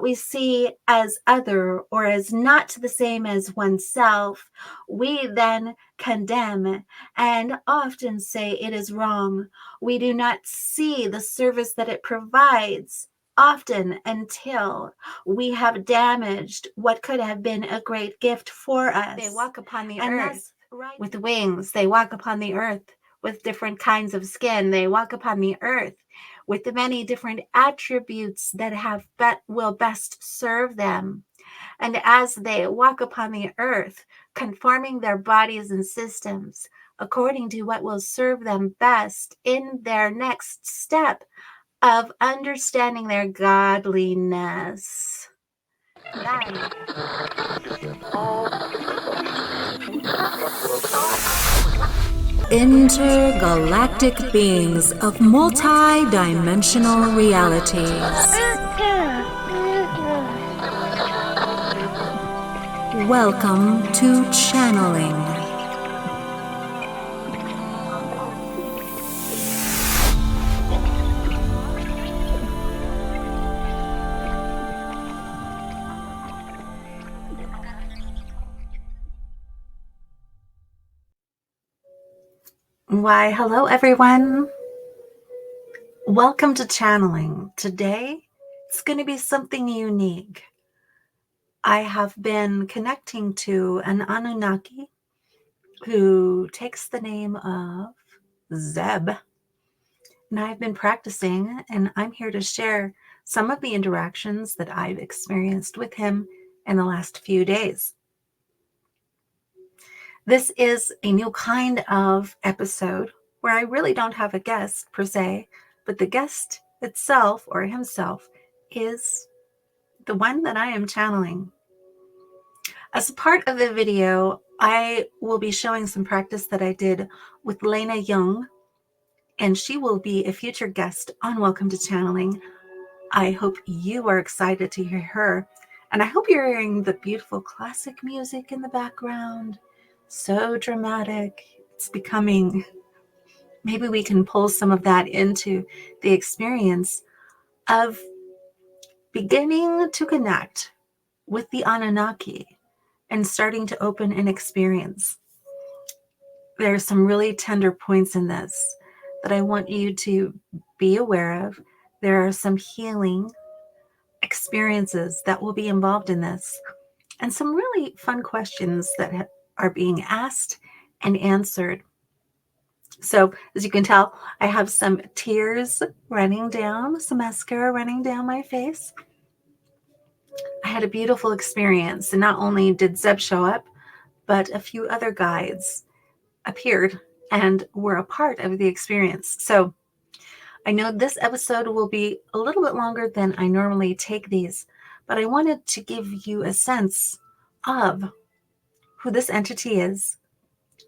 we see as other or as not the same as oneself, we then condemn and often say it is wrong. We do not see the service that it provides often until we have damaged what could have been a great gift for us. They walk upon the earth with wings. They walk upon the earth with different kinds of skin. They walk upon the earth with the many different attributes that will best serve them. And as they walk upon the earth, conforming their bodies and systems according to what will serve them best in their next step of understanding their godliness. Then, Intergalactic beings of multi-dimensional realities. Welcome to channeling. Why, hello everyone. Welcome to channeling. Today, it's going to be something unique. I have been connecting to an Anunnaki who takes the name of Zeb. And I've been practicing, and I'm here to share some of the interactions that I've experienced with him in the last few days. This is a new kind of episode where I really don't have a guest per se, but the guest itself or himself is the one that I am channeling. As a part of the video, I will be showing some practice that I did with Lana Young, and she will be a future guest on Welcome to Channeling. I hope you are excited to hear her, and I hope you're hearing the beautiful classic music in the background. So dramatic. It's becoming, maybe we can pull some of that into the experience of beginning to connect with the Anunnaki and starting to open an experience. There are some really tender points in this that I want you to be aware of. There are some healing experiences that will be involved in this, and some really fun questions that are being asked and answered. So as you can tell, I have some tears running down, some mascara running down my face. I had a beautiful experience, and not only did Zeb show up, but a few other guides appeared and were a part of the experience. So I know this episode will be a little bit longer than I normally take these, but I wanted to give you a sense of who this entity is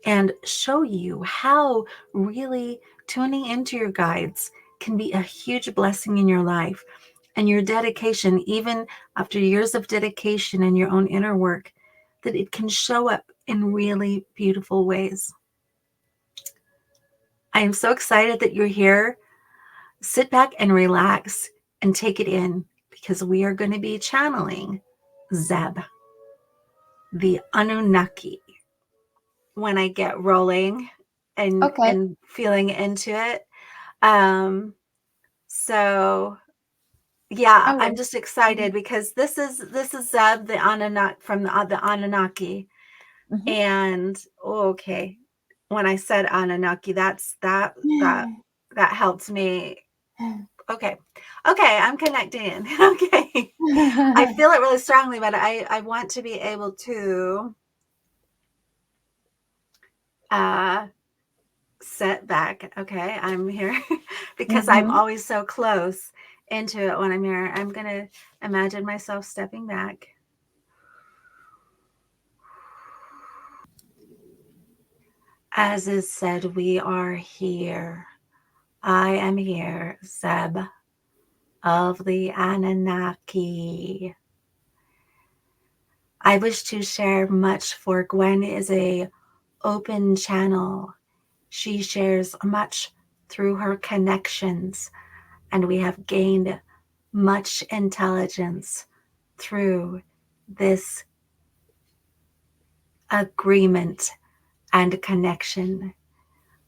and show you how really tuning into your guides can be a huge blessing in your life, and your dedication, even after years of dedication and your own inner work, that it can show up in really beautiful ways. I am so excited that you're here. Sit back and relax and take it in, because we are going to be channeling Zeb, the Anunnaki, when I get rolling and feeling into it. So yeah, I'm just excited because this is Zeb, the Anunnaki, from the Anunnaki. Mm-hmm. And okay, when I said Anunnaki, that helped me. Okay, I'm connecting in. Okay, I feel it really strongly, but I want to be able to sit back. Okay, I'm here because I'm always so close into it when I'm here. I'm gonna imagine myself stepping back. As is said, we are here. I am here, Zeb of the Anunnaki. I wish to share much, for Gwen is a open channel. She shares much through her connections, and we have gained much intelligence through this agreement and connection.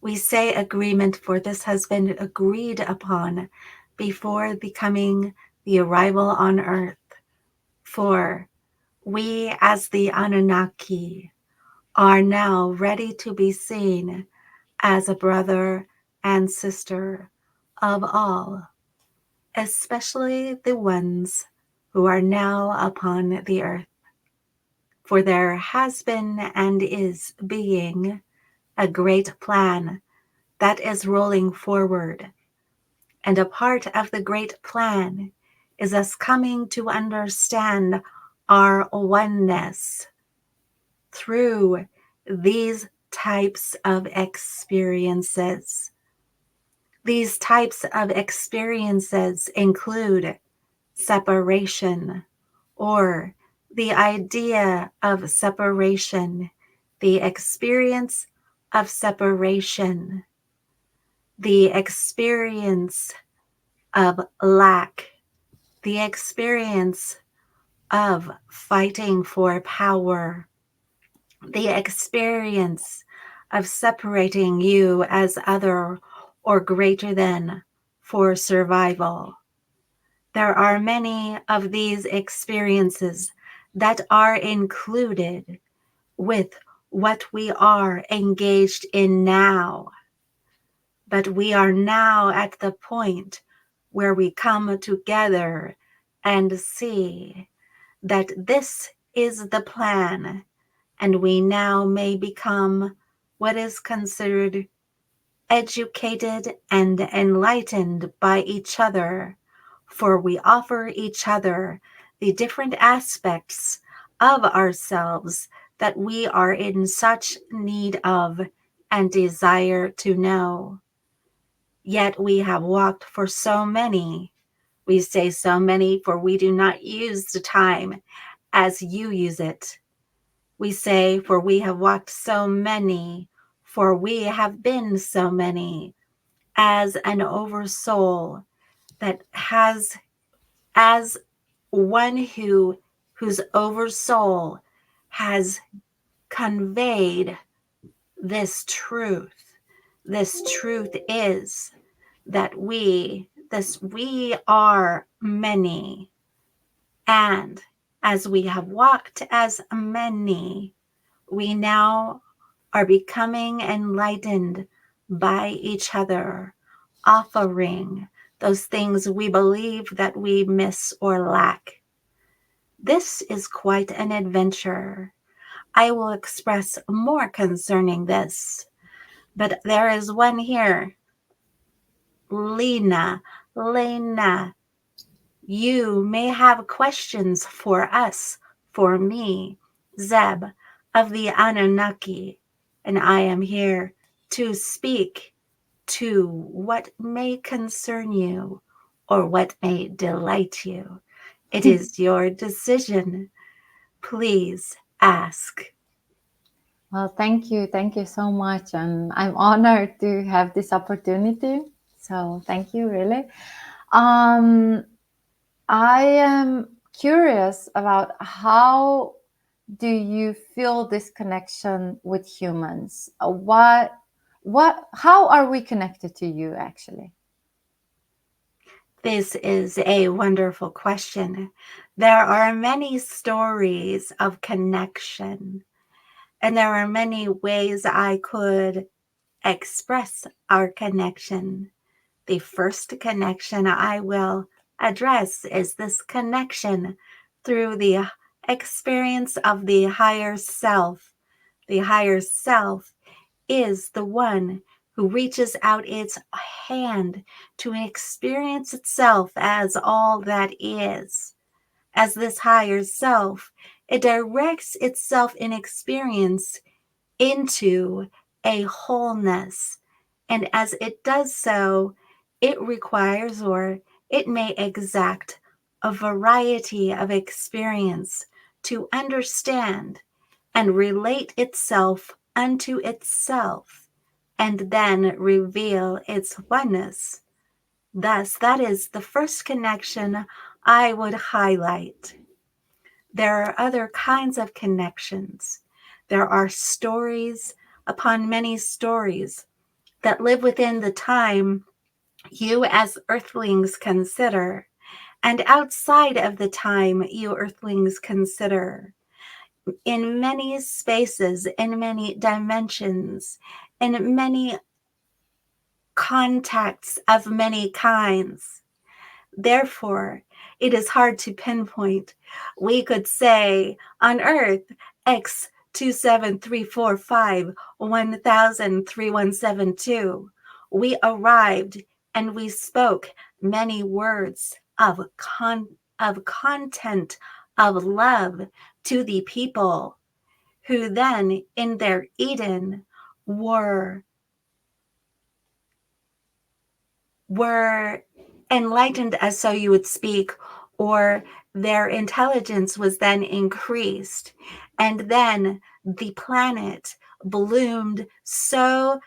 We say agreement, for this has been agreed upon before becoming the arrival on earth. For we, as the Anunnaki, are now ready to be seen as a brother and sister of all, especially the ones who are now upon the earth. For there has been and is being a great plan that is rolling forward. And a part of the great plan is us coming to understand our oneness through these types of experiences. These types of experiences include separation, or the idea of separation, the experience of separation, the experience of lack, the experience of fighting for power, the experience of separating you as other or greater than for survival. There are many of these experiences that are included with what we are engaged in now. But we are now at the point where we come together and see that this is the plan, and we now may become what is considered educated and enlightened by each other, for we offer each other the different aspects of ourselves that we are in such need of and desire to know. Yet we have walked for so many. We say so many, for we do not use the time as you use it. We say, for we have walked so many, for we have been so many, as an oversoul that has, as one whose oversoul has conveyed this truth. This truth is that we are many. And as we have walked as many, we now are becoming enlightened by each other, offering those things we believe that we miss or lack. This is quite an adventure. I will express more concerning this, but there is one here. Lena, you may have questions for us, for me, Zeb, of the Anunnaki, and I am here to speak to what may concern you or what may delight you. It is your decision. Please ask. Well, thank you. Thank you so much. And I'm honored to have this opportunity. So thank you, really. I am curious about how do you feel this connection with humans? How are we connected to you, actually? This is a wonderful question. There are many stories of connection, and there are many ways I could express our connection. The first connection I will address is this connection through the experience of the higher self. The higher self is the one who reaches out its hand to experience itself as all that is. As this higher self, it directs itself in experience into a wholeness. And as it does so, it requires, or it may exact, a variety of experience to understand and relate itself unto itself, and then reveal its oneness. Thus, that is the first connection I would highlight. There are other kinds of connections. There are stories upon many stories that live within the time you as earthlings consider, and outside of the time you earthlings consider, in many spaces, in many dimensions, in many contacts of many kinds. Therefore, it is hard to pinpoint. We could say on Earth, X27345103172, we arrived and we spoke many words of content of love to the people who then in their Eden were enlightened, as so you would speak, or their intelligence was then increased. And then the planet bloomed so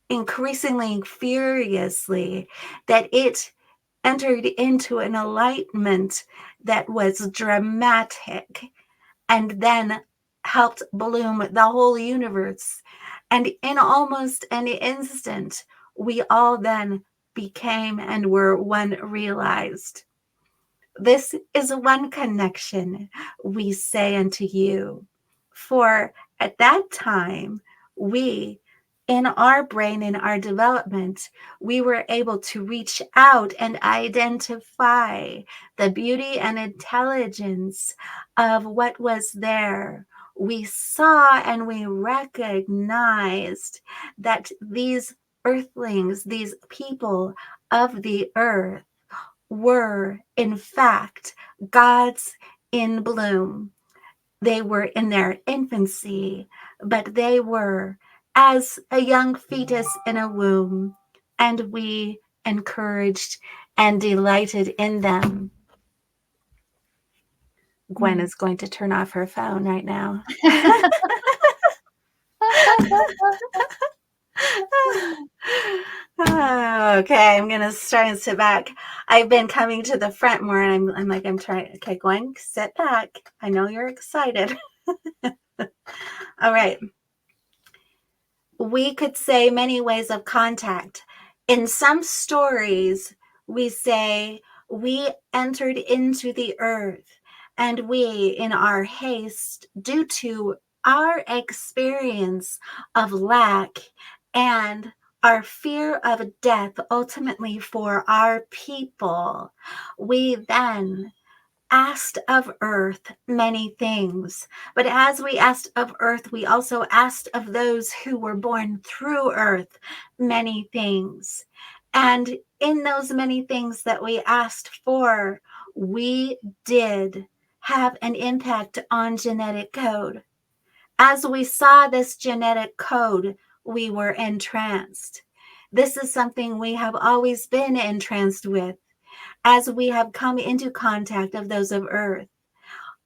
increasingly furiously that it entered into an enlightenment that was dramatic, and then helped bloom the whole universe. And in almost an instant, we all then became and were one realized. This is one connection we say unto you. For at that time, we, in our brain, in our development, we were able to reach out and identify the beauty and intelligence of what was there. We saw and we recognized that these earthlings, these people of the earth, were in fact gods in bloom. They were in their infancy, but they were as a young fetus in a womb, and we encouraged and delighted in them. Gwen is going to turn off her phone right now. Okay, I'm gonna start and sit back. I've been coming to the front more, and I'm trying. Okay, Gwen, sit back. I know you're excited. All right. We could say many ways of contact. In some stories, we say we entered into the earth, and we, in our haste, due to our experience of lack and our fear of death, ultimately for our people, we then asked of earth many things. But as we asked of earth, we also asked of those who were born through earth many things. And in those many things that we asked for, we did have an impact on genetic code. As we saw this genetic code, we were entranced. This is something we have always been entranced with as we have come into contact of those of earth.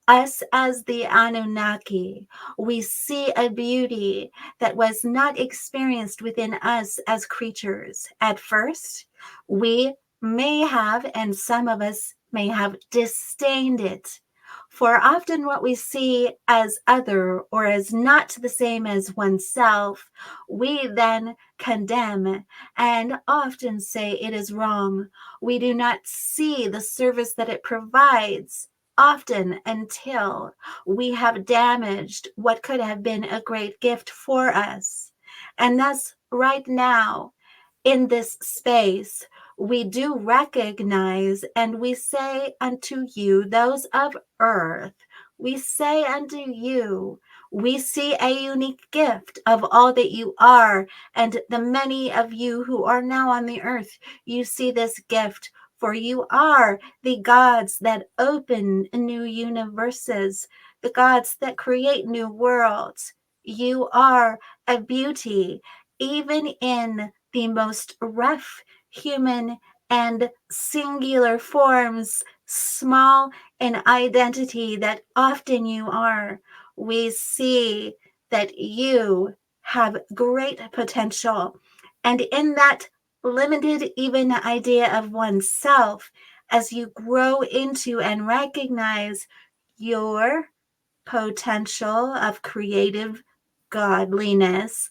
Us as the Anunnaki, we see a beauty that was not experienced within us as creatures. At first, we may have, and some of us may have disdained it. For often what we see as other or as not the same as oneself, we then condemn and often say it is wrong. We do not see the service that it provides, often until we have damaged what could have been a great gift for us. And thus, right now, in this space, we do recognize and we say unto you, those of earth, we say unto you, we see a unique gift of all that you are, and the many of you who are now on the earth, you see this gift, for you are the gods that open new universes, the gods that create new worlds. You are a beauty, even in the most rough human and singular forms, small in identity that often you are. We see that you have great potential. And in that limited even idea of oneself, as you grow into and recognize your potential of creative godliness,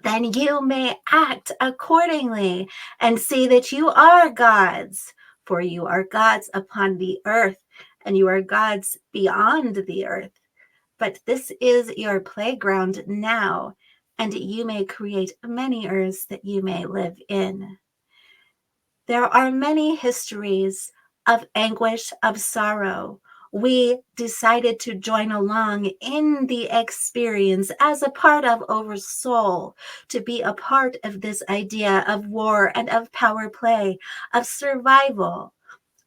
then you may act accordingly and see that you are gods, for you are gods upon the earth, and you are gods beyond the earth. But this is your playground now, and you may create many earths that you may live in. There are many histories of anguish, of sorrow. We decided to join along in the experience as a part of Oversoul, to be a part of this idea of war and of power play, of survival.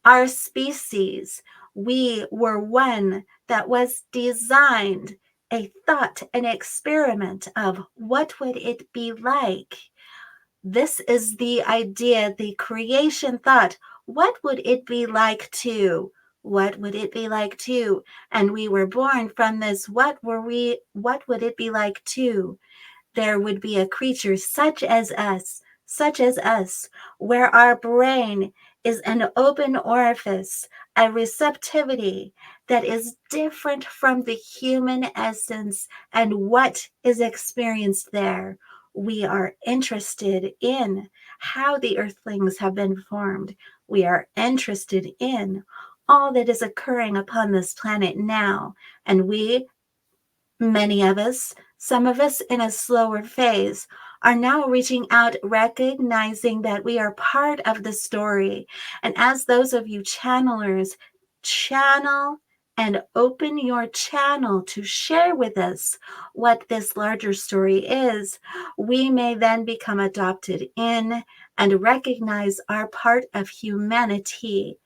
Our species, we were one that was designed, a thought, an experiment of what would it be like. This is the idea, the creation thought. What would it be like to? What would it be like to? And we were born from this. What would it be like to? There would be a creature such as us, where our brain is an open orifice, a receptivity that is different from the human essence and what is experienced there. We are interested in how the earthlings have been formed. We are interested in all that is occurring upon this planet now. And many of us, some of us in a slower phase, are now reaching out, recognizing that we are part of the story. And as those of you channelers, channel and open your channel to share with us what this larger story is, we may then become adopted in and recognize our part of humanity.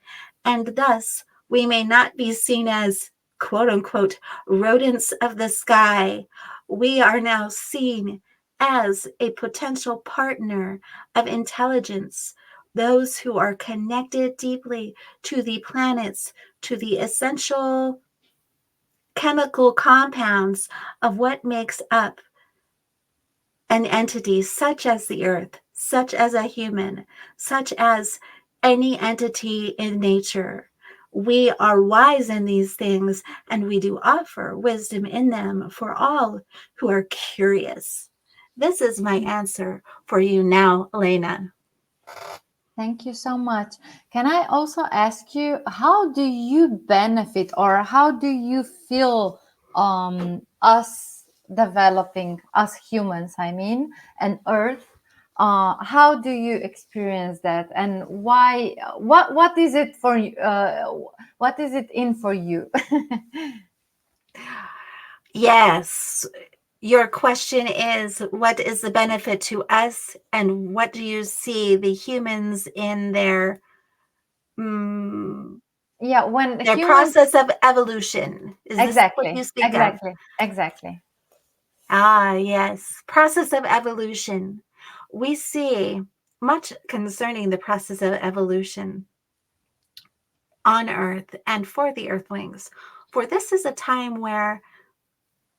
And thus, we may not be seen as quote unquote rodents of the sky. We are now seen as a potential partner of intelligence, those who are connected deeply to the planets, to the essential chemical compounds of what makes up an entity such as the earth, such as a human, such as any entity in nature. We are wise in these things, and we do offer wisdom in them for all who are curious. This is my answer for you now, Lena. Thank you so much. Can I also ask you, how do you benefit, or how do you feel us developing, us humans, I mean, and Earth? How do you experience that, and why? What is it for you? What is it in for you? Yes, your question is, what is the benefit to us, and what do you see the humans in their Yeah, when their humans, process of evolution? Is this what exactly, you speak of? exactly, exactly. Ah, yes. Process of evolution. We see much concerning the process of evolution on Earth and for the Earthlings. For this is a time where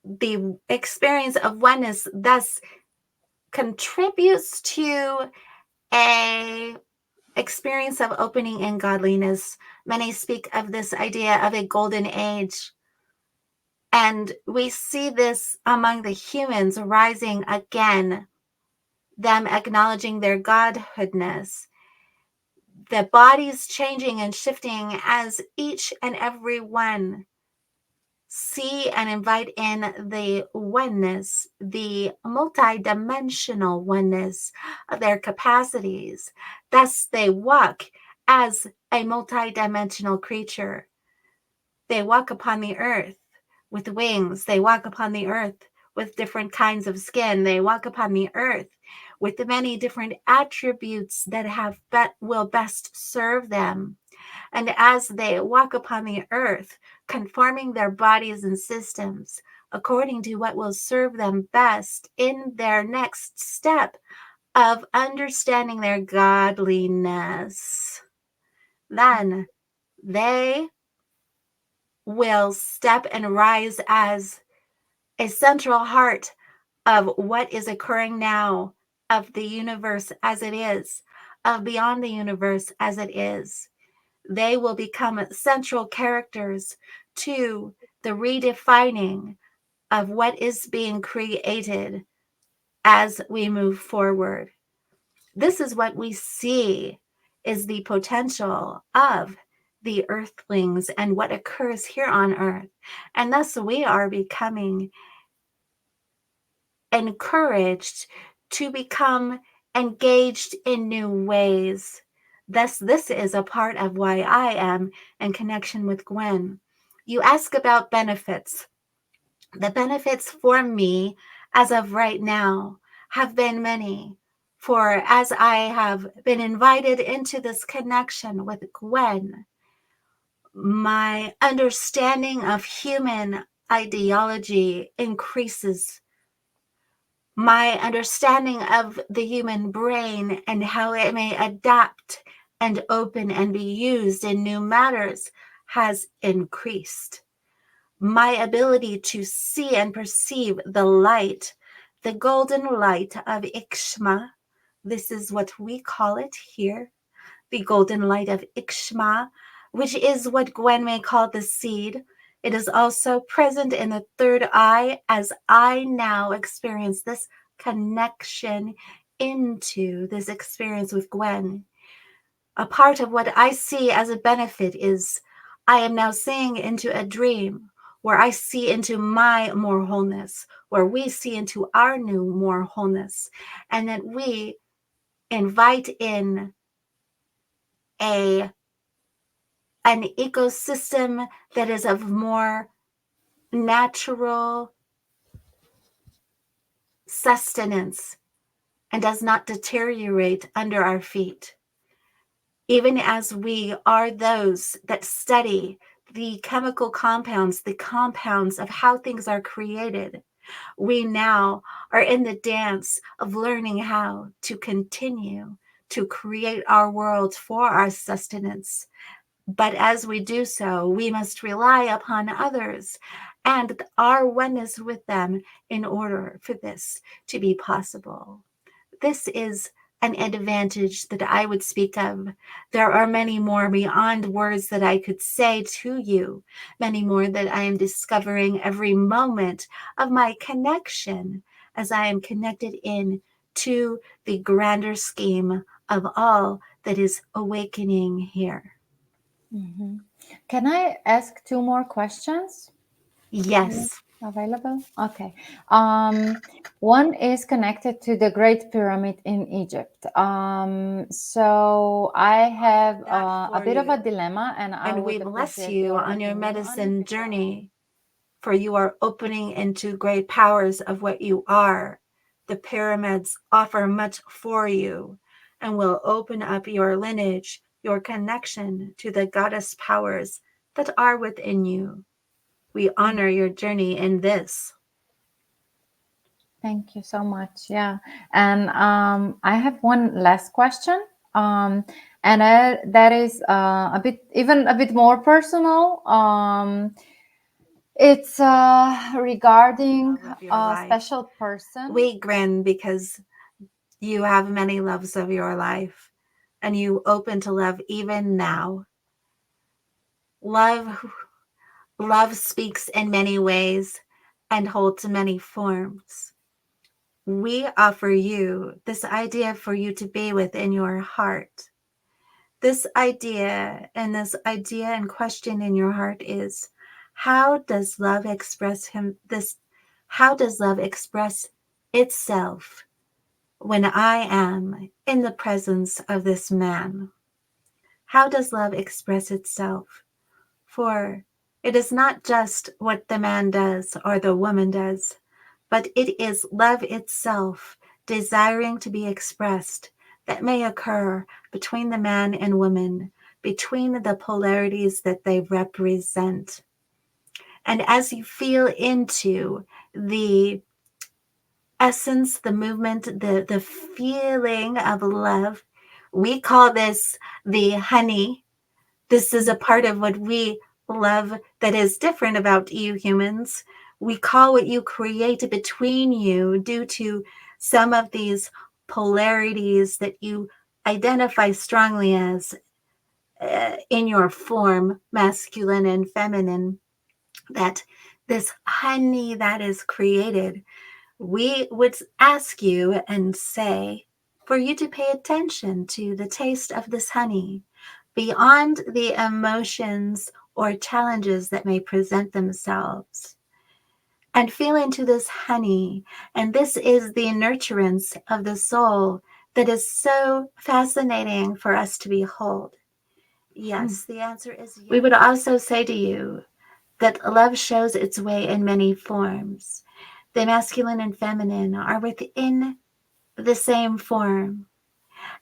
the experience of oneness thus contributes to a experience of opening in godliness. Many speak of this idea of a golden age. And we see this among the humans rising again, them acknowledging their godhoodness, the bodies changing and shifting as each and every one see and invite in the oneness, the multidimensional oneness of their capacities. Thus, they walk as a multidimensional creature. They walk upon the earth with wings. They walk upon the earth with different kinds of skin. They walk upon the earth with the many different attributes that will best serve them. And as they walk upon the earth, conforming their bodies and systems according to what will serve them best in their next step of understanding their godliness, then they will step and rise as a central heart of what is occurring now, of the universe as it is, of beyond the universe as it is. They will become central characters to the redefining of what is being created as we move forward. This is what we see is the potential of the earthlings and what occurs here on earth. And thus we are becoming encouraged to become engaged in new ways. Thus, this is a part of why I am in connection with Gwen. You ask about benefits. The benefits for me, as of right now, have been many. For as I have been invited into this connection with Gwen, my understanding of human ideology increases. My understanding of the human brain and how it may adapt and open and be used in new matters has increased. My ability to see and perceive the light, the golden light of Ikshma, this is what we call it here, the golden light of Ikshma, which is what Gwen may call the seed. It is also present in the third eye as I now experience this connection into this experience with Gwen. A part of what I see as a benefit is I am now seeing into a dream where I see into my more wholeness, where we see into our new more wholeness, and that we invite in an ecosystem that is of more natural sustenance and does not deteriorate under our feet. Even as we are those that study the chemical compounds, the compounds of how things are created, we now are in the dance of learning how to continue to create our world for our sustenance. But as we do so, we must rely upon others and our oneness with them in order for this to be possible. This is an advantage that I would speak of. There are many more beyond words that I could say to you, many more that I am discovering every moment of my connection as I am connected in to the grander scheme of all that is awakening here. Mm-hmm. Can I ask 2 more questions? Yes. Available? Okay. One is connected to the Great Pyramid in Egypt. So I have a bit of a dilemma, and I And we would bless appreciate you your on your opinion on it. medicine journey, for you are opening into great powers of what you are. The pyramids offer much for you and will open up your lineage, your connection to the goddess powers that are within you. We honor your journey in this. Thank you so much. Yeah. And I have one last question. And that is a bit more personal. It's regarding a special person. We grin because you have many loves of your life and you open to love even now. Love speaks in many ways and holds many forms. We offer you this idea for you to be within your heart. This idea and question in your heart is, how does love express how does love express itself when I am in the presence of this man? How does love express itself? For it is not just what the man does or the woman does, but it is love itself desiring to be expressed that may occur between the man and woman, between the polarities that they represent. And as you feel into the essence, the movement, the feeling of love, we call this the honey. This is a part of what we love that is different about you humans. We call what you create between you due to some of these polarities that you identify strongly as in your form, masculine and feminine, that this honey that is created, we would ask you and say for you to pay attention to the taste of this honey beyond the emotions or challenges that may present themselves, and feel into this honey. And this is the nurturance of the soul that is so fascinating for us to behold. Yes, the answer is yes. We would also say to you that love shows its way in many forms. The masculine and feminine are within the same form,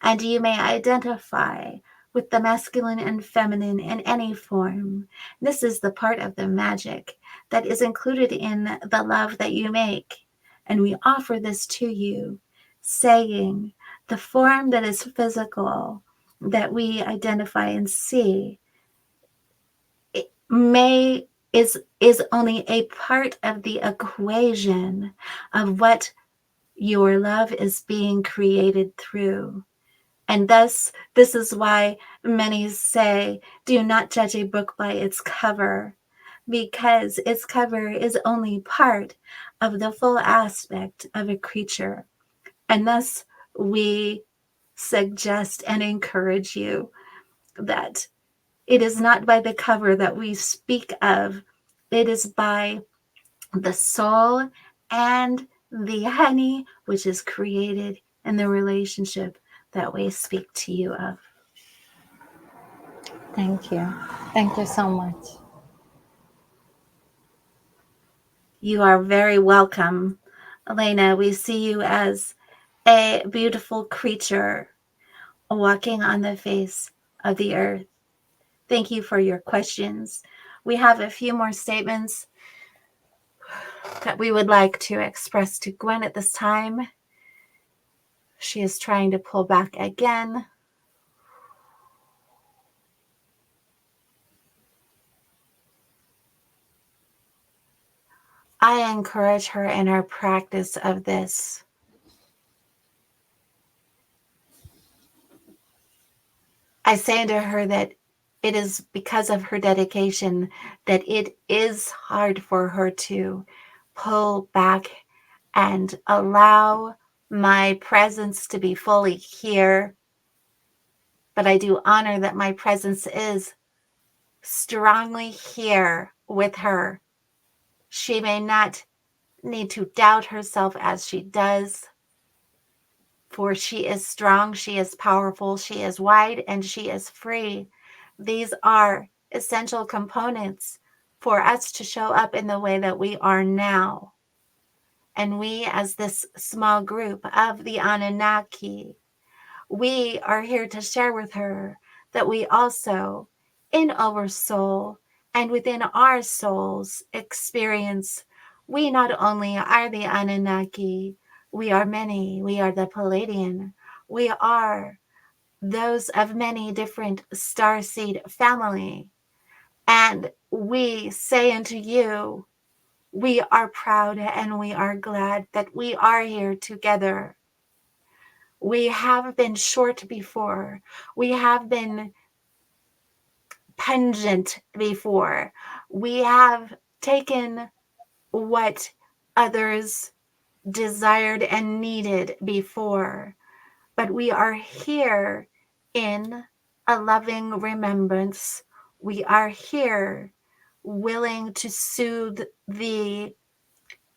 and you may identify with the masculine and feminine in any form. This is the part of the magic that is included in the love that you make. And we offer this to you, saying the form that is physical, that we identify and see, is only a part of the equation of what your love is being created through. And thus, this is why many say, do not judge a book by its cover, because its cover is only part of the full aspect of a creature. And thus, we suggest and encourage you that it is not by the cover that we speak of, it is by the soul and the honey which is created in the relationship that we speak to you of. Thank you. Thank you so much. You are very welcome, Elena. We see you as a beautiful creature walking on the face of the earth. Thank you for your questions. We have a few more statements that we would like to express to Gwen at this time. She is trying to pull back again. I encourage her in her practice of this. I say to her that it is because of her dedication that it is hard for her to pull back and allow my presence to be fully here. But I do honor that my presence is strongly here with her. She may not need to doubt herself as she does, for she is strong, she is powerful, she is wide, and she is free. These are essential components for us to show up in the way that we are now. And we, as this small group of the Anunnaki, we are here to share with her that we also, in our soul and within our souls experience, we not only are the Anunnaki, we are many, we are the Palladian, we are those of many different starseed family. And we say unto you, we are proud and we are glad that we are here together. We have been short before. We have been pungent before. We have taken what others desired and needed before. But we are here in a loving remembrance. We are here willing to soothe the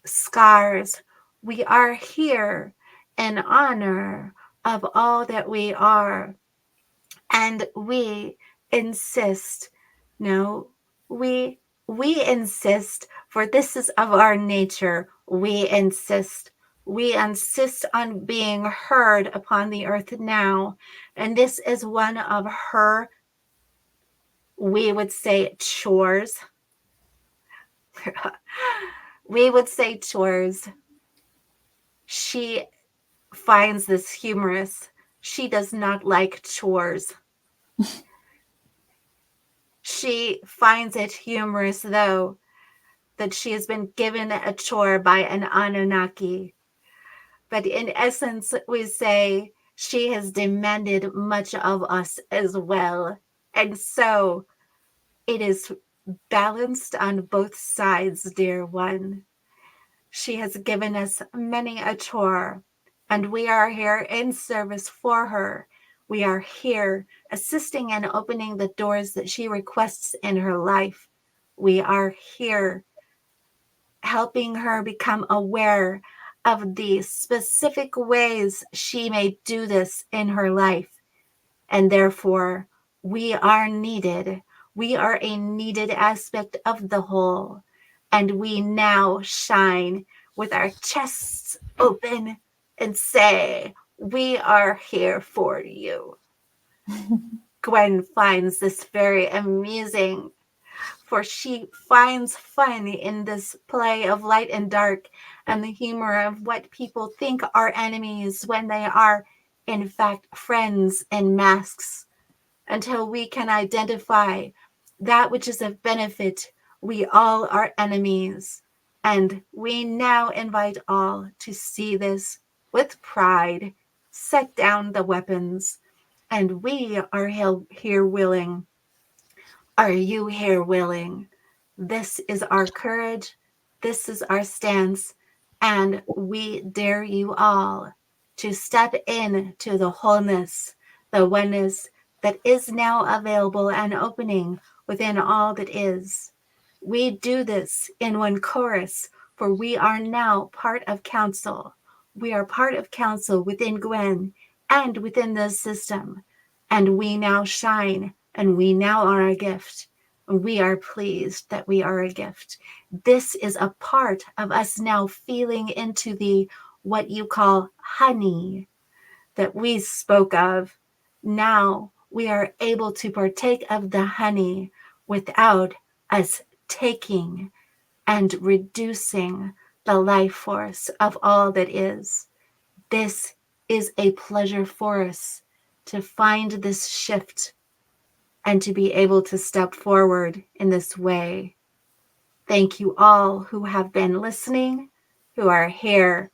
scars. We are here in honor of all that we are. And we insist, no, we insist, for this is of our nature. We insist on being heard upon the earth now. And this is one of her, we would say, chores. We would say chores. She finds this humorous. She does not like chores. She finds it humorous, though, that she has been given a chore by an Anunnaki. But in essence, we say she has demanded much of us as well. And so it is balanced on both sides, dear one. She has given us many a chore, and we are here in service for her. We are here assisting and opening the doors that she requests in her life. We are here helping her become aware of the specific ways she may do this in her life. And therefore, we are needed. We are a needed aspect of the whole. And we now shine with our chests open and say, we are here for you. Gwen finds this very amusing, for she finds fun in this play of light and dark and the humor of what people think are enemies when they are, in fact, friends in masks. Until we can identify that which is of benefit, we all are enemies. And we now invite all to see this with pride, set down the weapons, and we are here willing. Are you here willing? This is our courage. This is our stance. And we dare you all to step in to the wholeness, the oneness that is now available and opening within all that is. We do this in one chorus, for we are now part of council. We are part of council within Gwen and within the system. And we now shine, and we now are a gift. We are pleased that we are a gift. This is a part of us now feeling into the what you call honey that we spoke of. Now we are able to partake of the honey without us taking and reducing the life force of all that is. This is a pleasure for us to find this shift and to be able to step forward in this way. Thank you all who have been listening, who are here.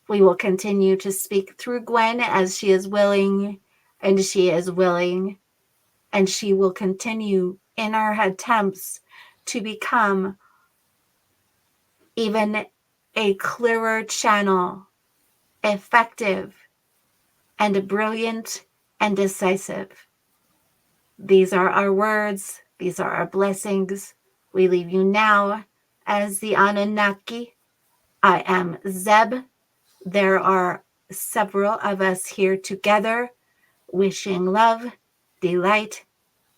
We will continue to speak through Gwen as she is willing, and she is willing, and she will continue in our attempts to become even a clearer channel, effective and brilliant and decisive. These are our words. These are our blessings. We leave you now as the Anunnaki. I am Zeb. There are several of us here together, wishing love, delight,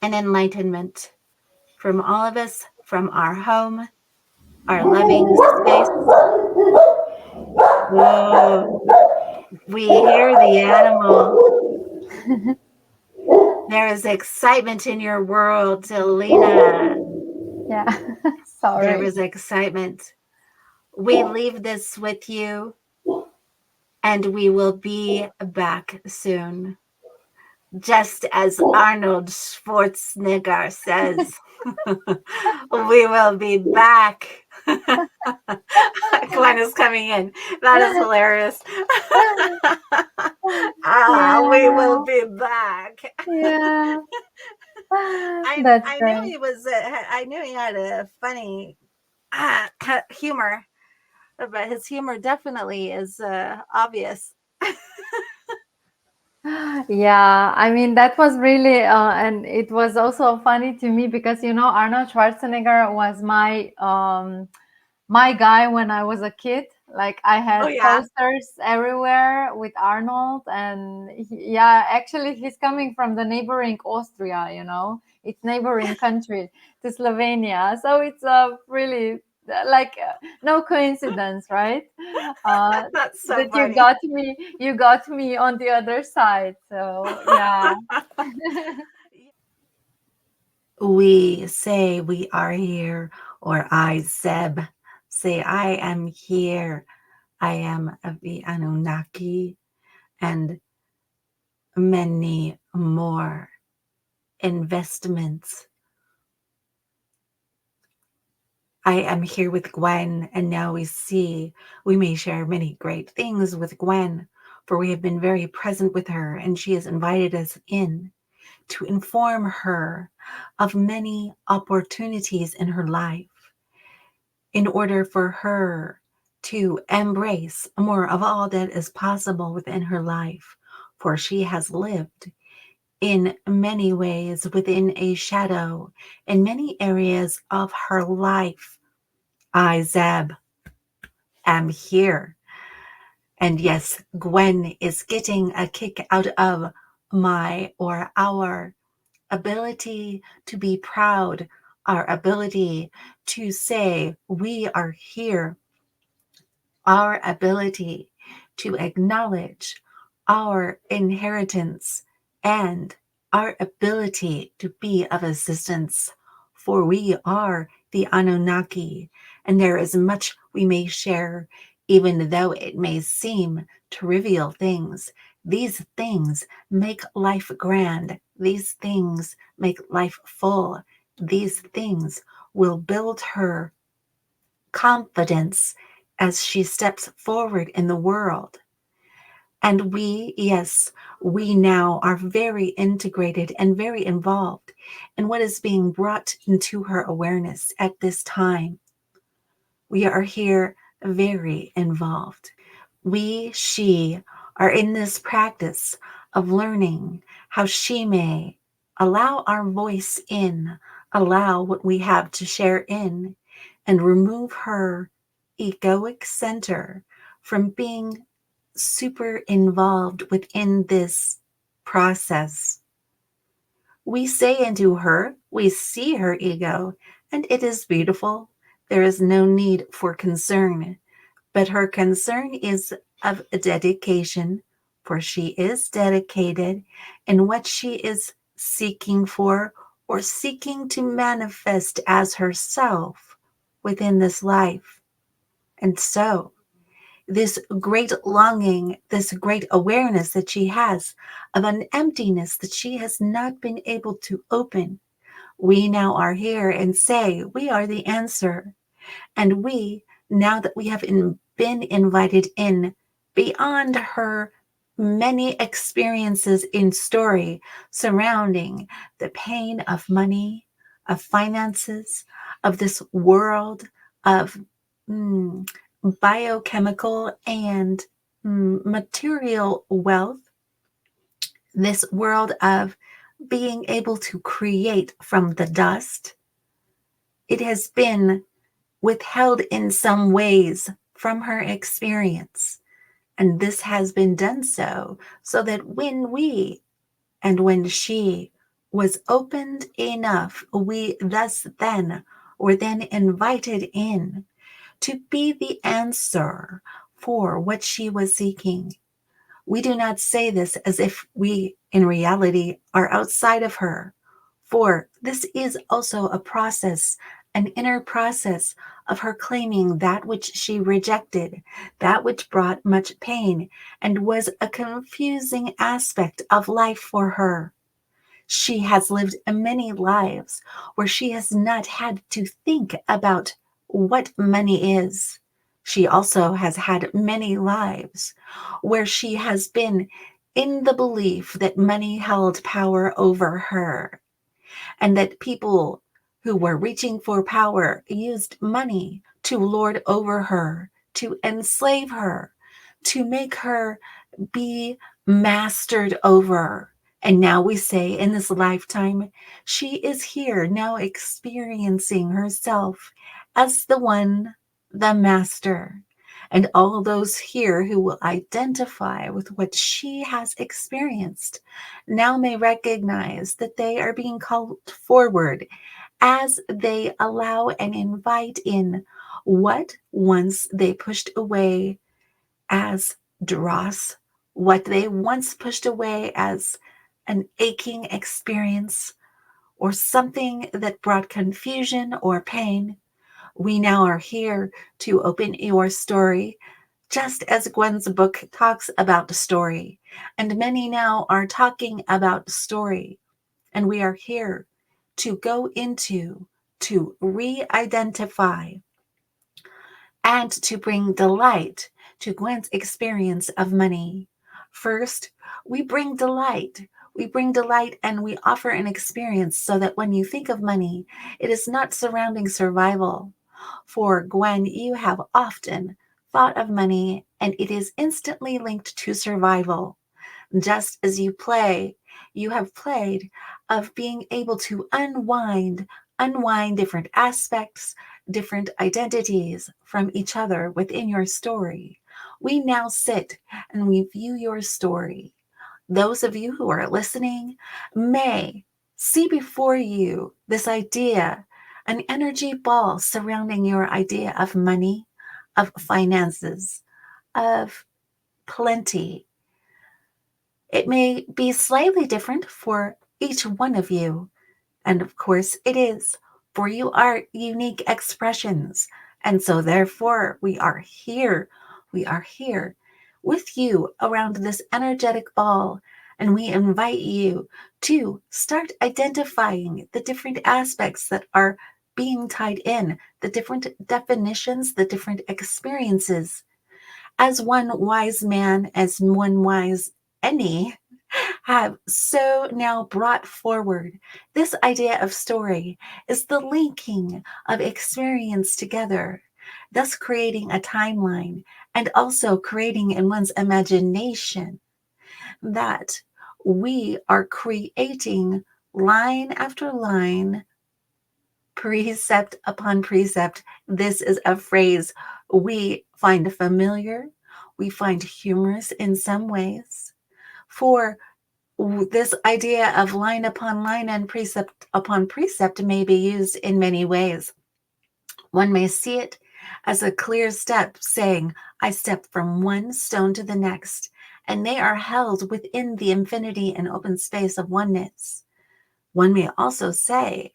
and enlightenment from all of us, from our home, our loving space. Whoa, we hear the animal. There is excitement in your world, Selena. Yeah. There Sorry. is excitement. We leave this with you, and we will be back soon. Just as Arnold Schwarzenegger says, we will be back. Gwen is coming in. That is hilarious. We will be back. Yeah. I That's I knew great. he was. I knew he had a funny humor, but his humor definitely is obvious. Yeah, I mean that was really and it was also funny to me because Arnold Schwarzenegger was my guy when I was a kid. Like I Oh had yeah. posters everywhere with Arnold, and yeah, actually he's coming from the neighboring Austria, it's neighboring country to Slovenia, so it's really like no coincidence, right? That's so That funny. you got me on the other side. So yeah. We say we are here, or I, Zeb, say I am here. I am the Anunnaki, and many more investments. I am here with Gwen, and now we may share many great things with Gwen, for we have been very present with her, and she has invited us in. to inform her of many opportunities in her life in order for her to embrace more of all that is possible within her life. For she has lived in many ways within a shadow in many areas of her life. I, Zeb, am here. And yes, Gwen is getting a kick out of my or our ability to be proud, our ability to say we are here, our ability to acknowledge our inheritance and our ability to be of assistance. For we are the Anunnaki, and there is much we may share, even though it may seem trivial things. These things make life grand. These things make life full. These things will build her confidence as she steps forward in the world. And we, yes, we now are very integrated and very involved in what is being brought into her awareness at this time. We are here very involved. We, she, are in this practice of learning how she may allow our voice in, allow what we have to share in, and remove her egoic center from being super involved within this process. We say into her, we see her ego, and it is beautiful. There is no need for concern, but her concern is of dedication, for she is dedicated in what she is seeking for or seeking to manifest as herself within this life. And so, this great longing, this great awareness that she has of an emptiness that she has not been able to open, we now are here and say, we are the answer. And we, now that we have been invited in beyond her many experiences in story surrounding the pain of money, of finances, of this world of biochemical and material wealth, this world of being able to create from the dust, it has been withheld in some ways from her experience. And this has been done so that when we and when she was opened enough, we thus then were then invited in to be the answer for what she was seeking. We do not say this as if we in reality are outside of her, for this is also a process, an inner process of her claiming that which she rejected, that which brought much pain and was a confusing aspect of life for her. She has lived many lives where she has not had to think about what money is. She also has had many lives where she has been in the belief that money held power over her and that people who were reaching for power used money to lord over her, to enslave her, to make her be mastered over. And now we say in this lifetime, she is here now experiencing herself as the one, the master. And all those here who will identify with what she has experienced now may recognize that they are being called forward as they allow and invite in what once they pushed away as dross, what they once pushed away as an aching experience or something that brought confusion or pain. We now are here to open your story, just as Gwen's book talks about story. And many now are talking about story. And we are here to go into, to re-identify, and to bring delight to Gwen's experience of money. First, we bring delight. We bring delight and we offer an experience so that when you think of money, it is not surrounding survival. For Gwen, you have often thought of money and it is instantly linked to survival. Just as you have played of being able to unwind different aspects, different identities from each other within your story. We now sit and we view your story. Those of you who are listening may see before you this idea, an energy ball surrounding your idea of money, of finances, of plenty. It may be slightly different for each one of you, and of course it is, for you are unique expressions. And so therefore we are here. We are here with you around this energetic ball, and we invite you to start identifying the different aspects that are being tied in, the different definitions, the different experiences. As one wise man, as one wise any, have so now brought forward this idea of story is the linking of experience together, thus creating a timeline and also creating in one's imagination that we are creating line after line, precept upon precept. This is a phrase we find familiar, we find humorous in some ways. For this idea of line upon line and precept upon precept may be used in many ways. One may see it as a clear step saying, I step from one stone to the next, and they are held within the infinity and open space of oneness. One may also say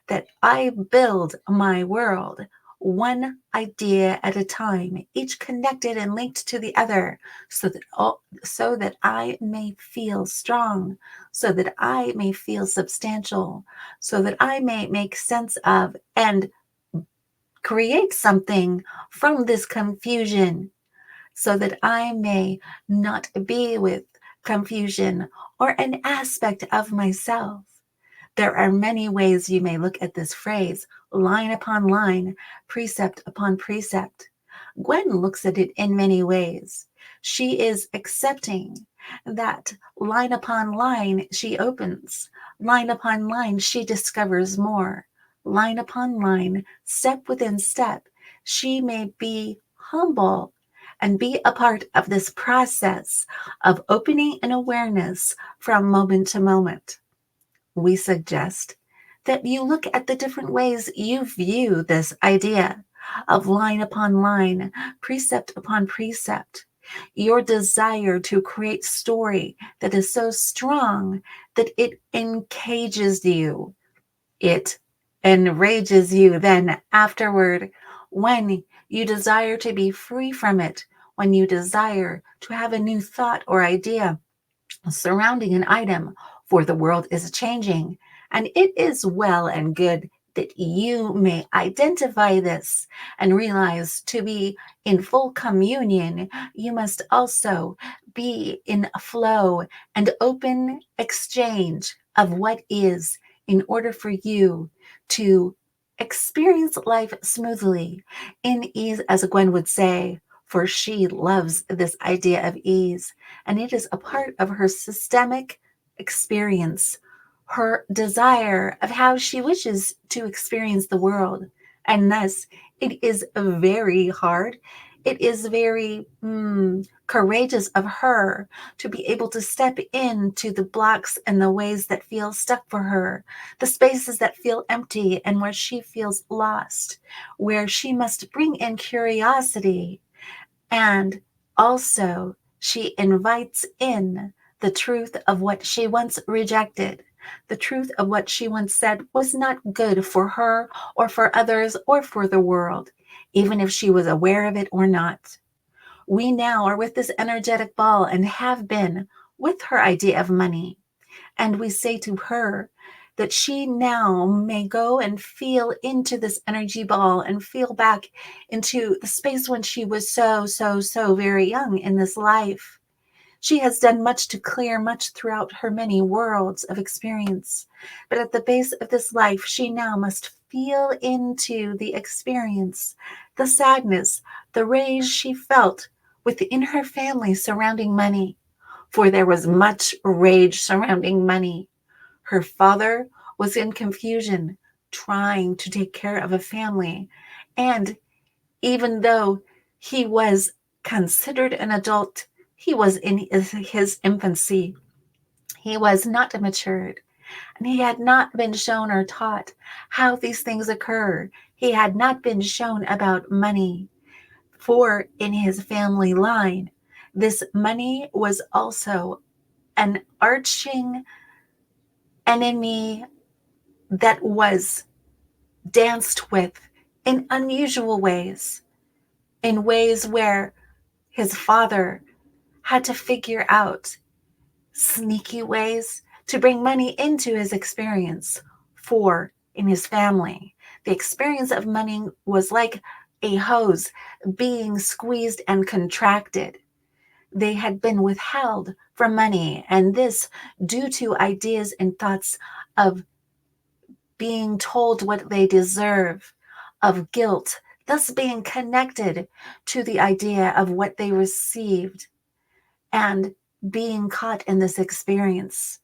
that I build my world one idea at a time, each connected and linked to the other, so that I may feel strong, so that I may feel substantial, so that I may make sense of and create something from this confusion, so that I may not be with confusion or an aspect of myself. There are many ways you may look at this phrase, line upon line, precept upon precept. Gwen looks at it in many ways. She is accepting that line upon line she opens, line upon line she discovers more, line upon line, step within step. She may be humble and be a part of this process of opening an awareness from moment to moment. We suggest that you look at the different ways you view this idea of line upon line, precept upon precept. Your desire to create story that is so strong that it encages you, it enrages you then afterward, when you desire to be free from it, when you desire to have a new thought or idea surrounding an item, for the world is changing, and it is well and good that you may identify this and realize to be in full communion, you must also be in a flow and open exchange of what is, in order for you to experience life smoothly, in ease, as Gwen would say, for she loves this idea of ease, and it is a part of her systemic experience, her desire of how she wishes to experience the world. And thus, it is very hard. It is very courageous of her to be able to step into the blocks and the ways that feel stuck for her, the spaces that feel empty and where she feels lost, where she must bring in curiosity. And also, she invites in the truth of what she once rejected, the truth of what she once said was not good for her or for others or for the world, even if she was aware of it or not. We now are with this energetic ball and have been with her idea of money. And we say to her that she now may go and feel into this energy ball and feel back into the space when she was so very young in this life. She has done much to clear much throughout her many worlds of experience. But at the base of this life, she now must feel into the experience, the sadness, the rage she felt within her family surrounding money. For there was much rage surrounding money. Her father was in confusion, trying to take care of a family. And even though he was considered an adult, he was in his infancy. He was not matured, and he had not been shown or taught how these things occur. He had not been shown about money, for in his family line, this money was also an arching enemy that was danced with in unusual ways, in ways where his father had to figure out sneaky ways to bring money into his experience. For in his family, the experience of money was like a hose being squeezed and contracted. They had been withheld from money, and this due to ideas and thoughts of being told what they deserve, of guilt, thus being connected to the idea of what they received and being caught in this experience.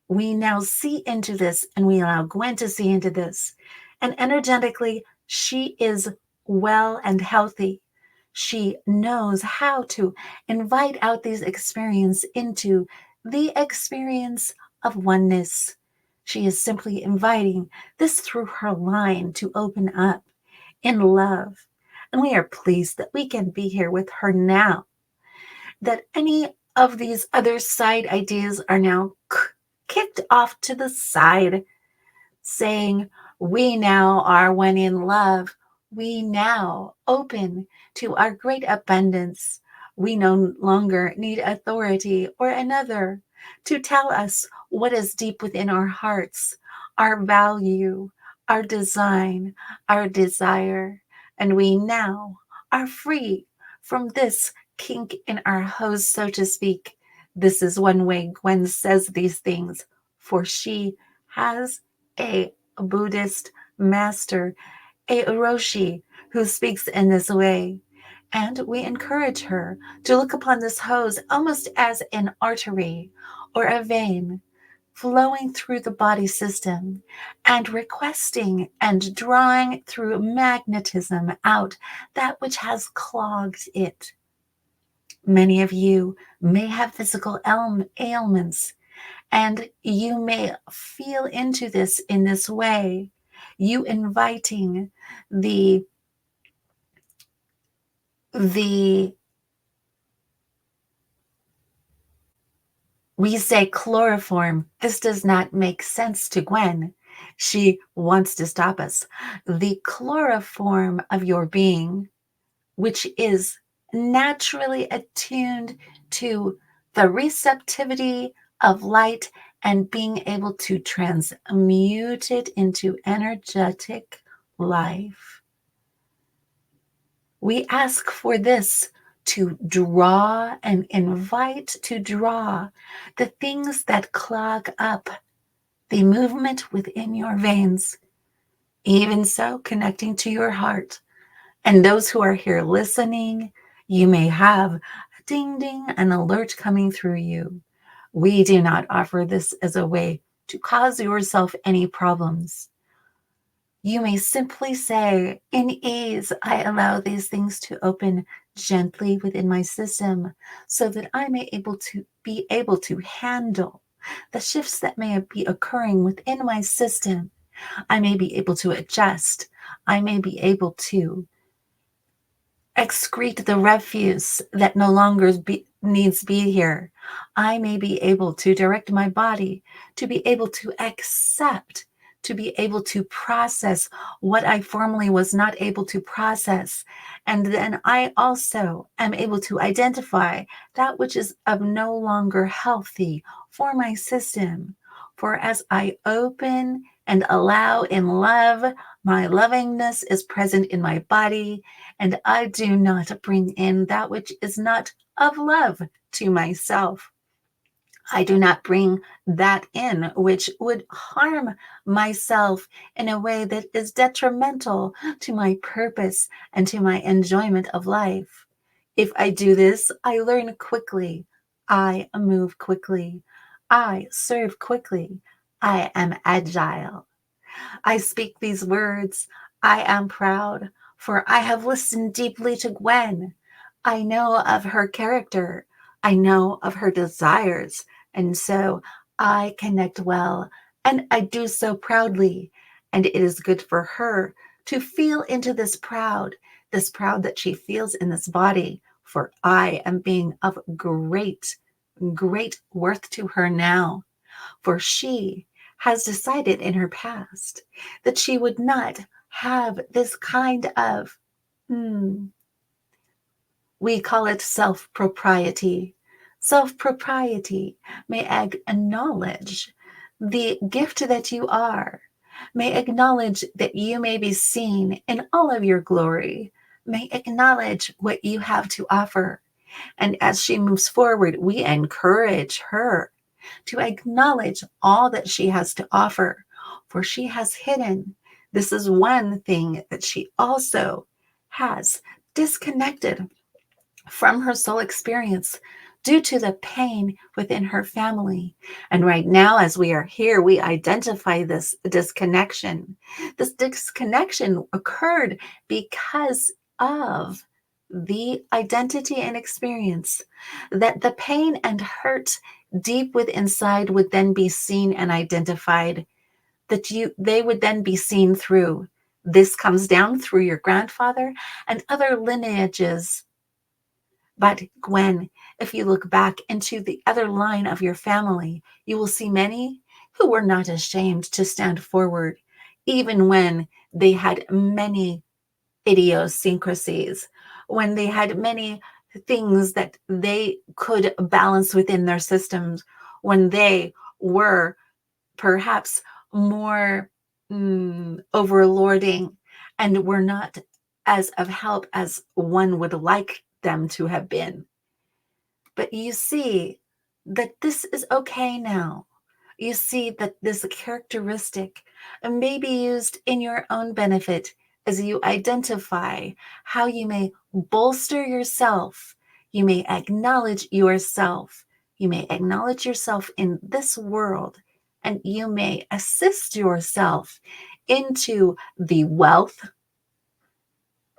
We now see into this, and we allow Gwen to see into this. And energetically, she is well and healthy. She knows how to invite out these experiences into the experience of oneness. She is simply inviting this through her line to open up in love. And we are pleased that we can be here with her now, that any of these other side ideas are now kicked off to the side, saying, we now are one in love. We now open to our great abundance. We no longer need authority or another to tell us what is deep within our hearts, our value, our design, our desire. And we now are free from this kink in our hose, so to speak. This is one way Gwen says these things, for she has a Buddhist master, a Roshi, who speaks in this way. And we encourage her to look upon this hose almost as an artery or a vein flowing through the body system and requesting and drawing through magnetism out that which has clogged it. Many of you may have physical ailments, and you may feel into this in this way. You inviting the we say chloroform. This does not make sense to Gwen. She wants to stop us. The chloroform of your being, which is naturally attuned to the receptivity of light and being able to transmute it into energetic life. We ask for this to draw and invite to draw the things that clog up the movement within your veins, even so connecting to your heart. And those who are here listening, you may have a ding ding, an alert coming through you. We do not offer this as a way to cause yourself any problems. You may simply say, in ease, I allow these things to open gently within my system so that I may be able to handle the shifts that may be occurring within my system. I may be able to adjust. I may be able to excrete the refuse that no longer needs to be here. I may be able to direct my body to be able to accept, to be able to process what I formerly was not able to process. And then I also am able to identify that which is of no longer healthy for my system. For as I open and allow in love, my lovingness is present in my body, and I do not bring in that which is not of love to myself. I do not bring that in which would harm myself in a way that is detrimental to my purpose and to my enjoyment of life. If I do this, I learn quickly. I move quickly. I serve quickly. I am agile. I speak these words. I am proud, for I have listened deeply to Gwen. I know of her character. I know of her desires. And so I connect well, and I do so proudly. And it is good for her to feel into this proud that she feels in this body, for I am being of great, great worth to her now. For she has decided in her past that she would not have this kind of, we call it self-propriety. Self-propriety may acknowledge the gift that you are, may acknowledge that you may be seen in all of your glory, may acknowledge what you have to offer. And as she moves forward, we encourage her to acknowledge all that she has to offer, for she has hidden. This is one thing that she also has disconnected from her soul experience due to the pain within her family. And right now, as we are here, we identify this disconnection. This disconnection occurred because of the identity and experience that the pain and hurt deep within inside would then be seen and identified, that they would then be seen through. This comes down through your grandfather and other lineages. But Gwen, if you look back into the other line of your family, you will see many who were not ashamed to stand forward, even when they had many idiosyncrasies, when they had many things that they could balance within their systems, when they were perhaps more overlording and were not as of help as one would like them to have been. But you see that this is okay now. You see that this characteristic may be used in your own benefit as you identify how you may bolster yourself. You may acknowledge yourself. You may acknowledge yourself in this world, and you may assist yourself into the wealth,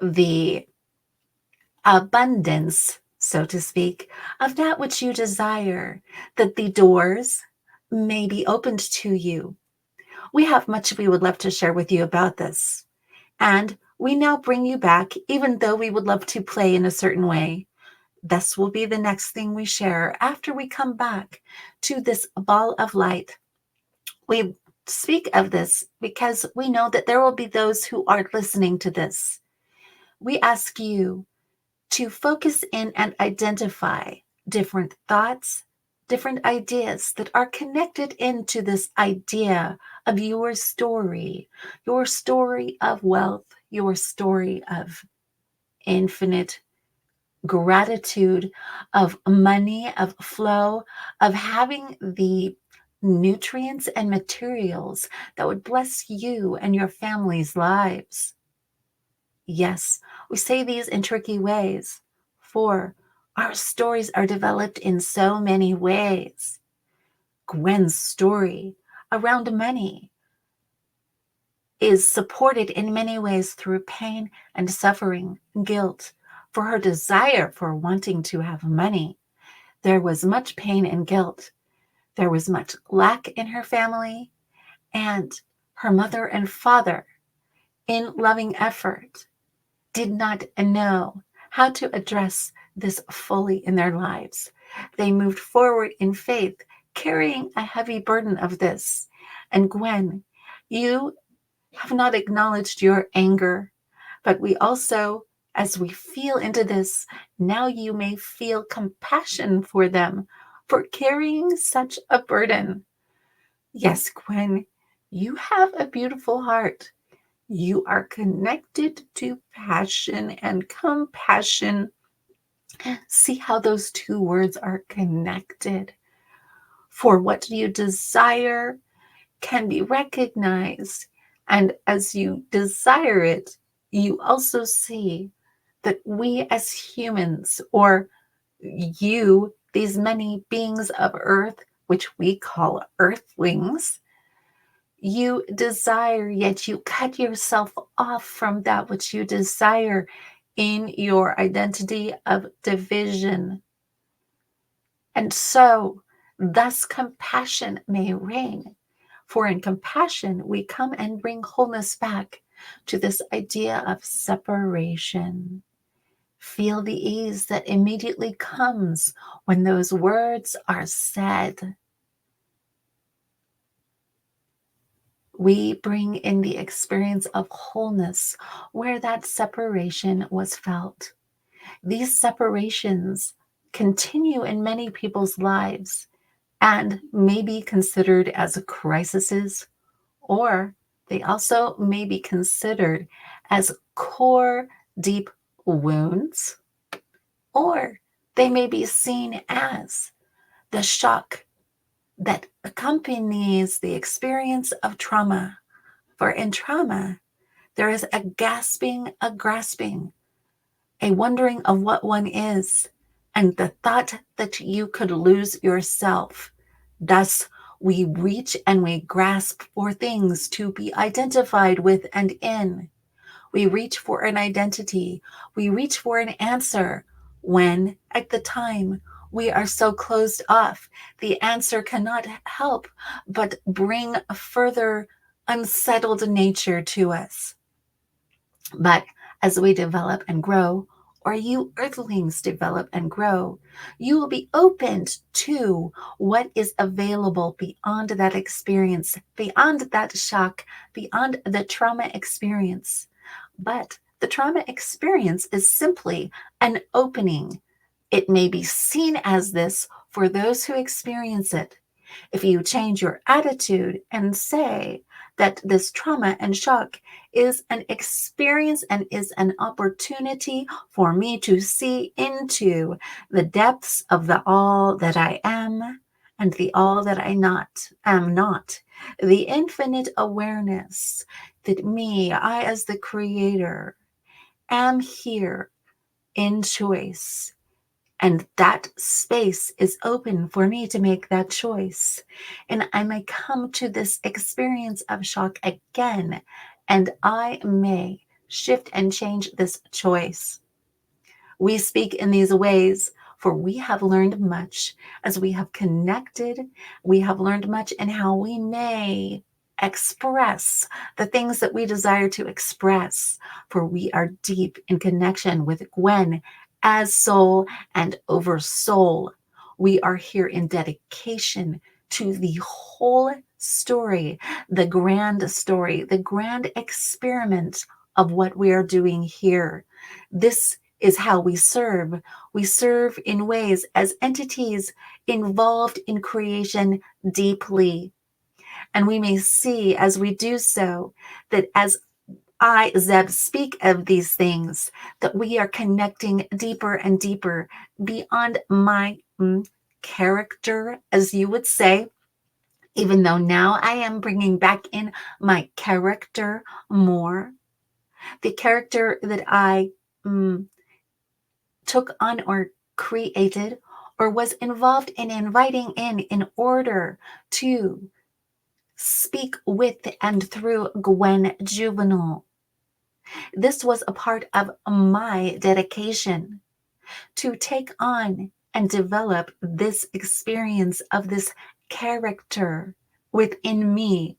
the abundance, so to speak, of that which you desire, that the doors may be opened to you. We have much we would love to share with you about this. And we now bring you back, even though we would love to play in a certain way. This will be the next thing we share after we come back to this ball of light. We speak of this because we know that there will be those who are listening to this. We ask you to focus in and identify different thoughts, different ideas that are connected into this idea of your story of wealth, your story of infinite gratitude, of money, of flow, of having the nutrients and materials that would bless you and your family's lives. Yes, we say these in tricky ways, for our stories are developed in so many ways. Gwen's story around money is supported in many ways through pain and suffering, guilt, for her desire for wanting to have money. There was much pain and guilt. There was much lack in her family, and her mother and father, in loving effort, did not know how to address this fully in their lives. They moved forward in faith, carrying a heavy burden of this. And Gwen, you have not acknowledged your anger, but we also, as we feel into this, now you may feel compassion for them for carrying such a burden. Yes, Gwen, you have a beautiful heart. You are connected to passion and compassion See how those two words are connected. For what you desire can be recognized. And as you desire it, you also see that we as humans, or you, these many beings of earth, which we call earthlings, you desire, yet you cut yourself off from that which you desire in your identity of division. And so, thus, compassion may reign. For in compassion, we come and bring wholeness back to this idea of separation. Feel the ease that immediately comes when those words are said. We bring in the experience of wholeness where that separation was felt. These separations continue in many people's lives and may be considered as crises, or they also may be considered as core deep wounds, or they may be seen as the shock that accompanies the experience of trauma. For in trauma, there is a gasping, a grasping, a wondering of what one is, and the thought that you could lose yourself. Thus, we reach and we grasp for things to be identified with and in. We reach for an identity. We reach for an answer when, at the time, we are so closed off, the answer cannot help but bring a further unsettled nature to us. But as we develop and grow, or you earthlings develop and grow, you will be opened to what is available beyond that experience, beyond that shock, beyond the trauma experience. But the trauma experience is simply an opening. It may be seen as this for those who experience it. If you change your attitude and say that this trauma and shock is an experience and is an opportunity for me to see into the depths of the all that I am and the all that I am not, the infinite awareness that me, I as the creator, am here in choice. And that space is open for me to make that choice. And I may come to this experience of shock again, and I may shift and change this choice. We speak in these ways, for we have learned much as we have connected. We have learned much in how we may express the things that we desire to express, for we are deep in connection with Gwen as soul and over soul. We are here in dedication to the whole story, the grand experiment of what we are doing here. This is how we serve. We serve in ways as entities involved in creation deeply. And we may see as we do so that as I, Zeb, speak of these things, that we are connecting deeper and deeper beyond my character, as you would say, even though now I am bringing back in my character more. The character that I took on or created or was involved in inviting in order to speak with and through Gwen Juvenal. This was a part of my dedication to take on and develop this experience of this character within me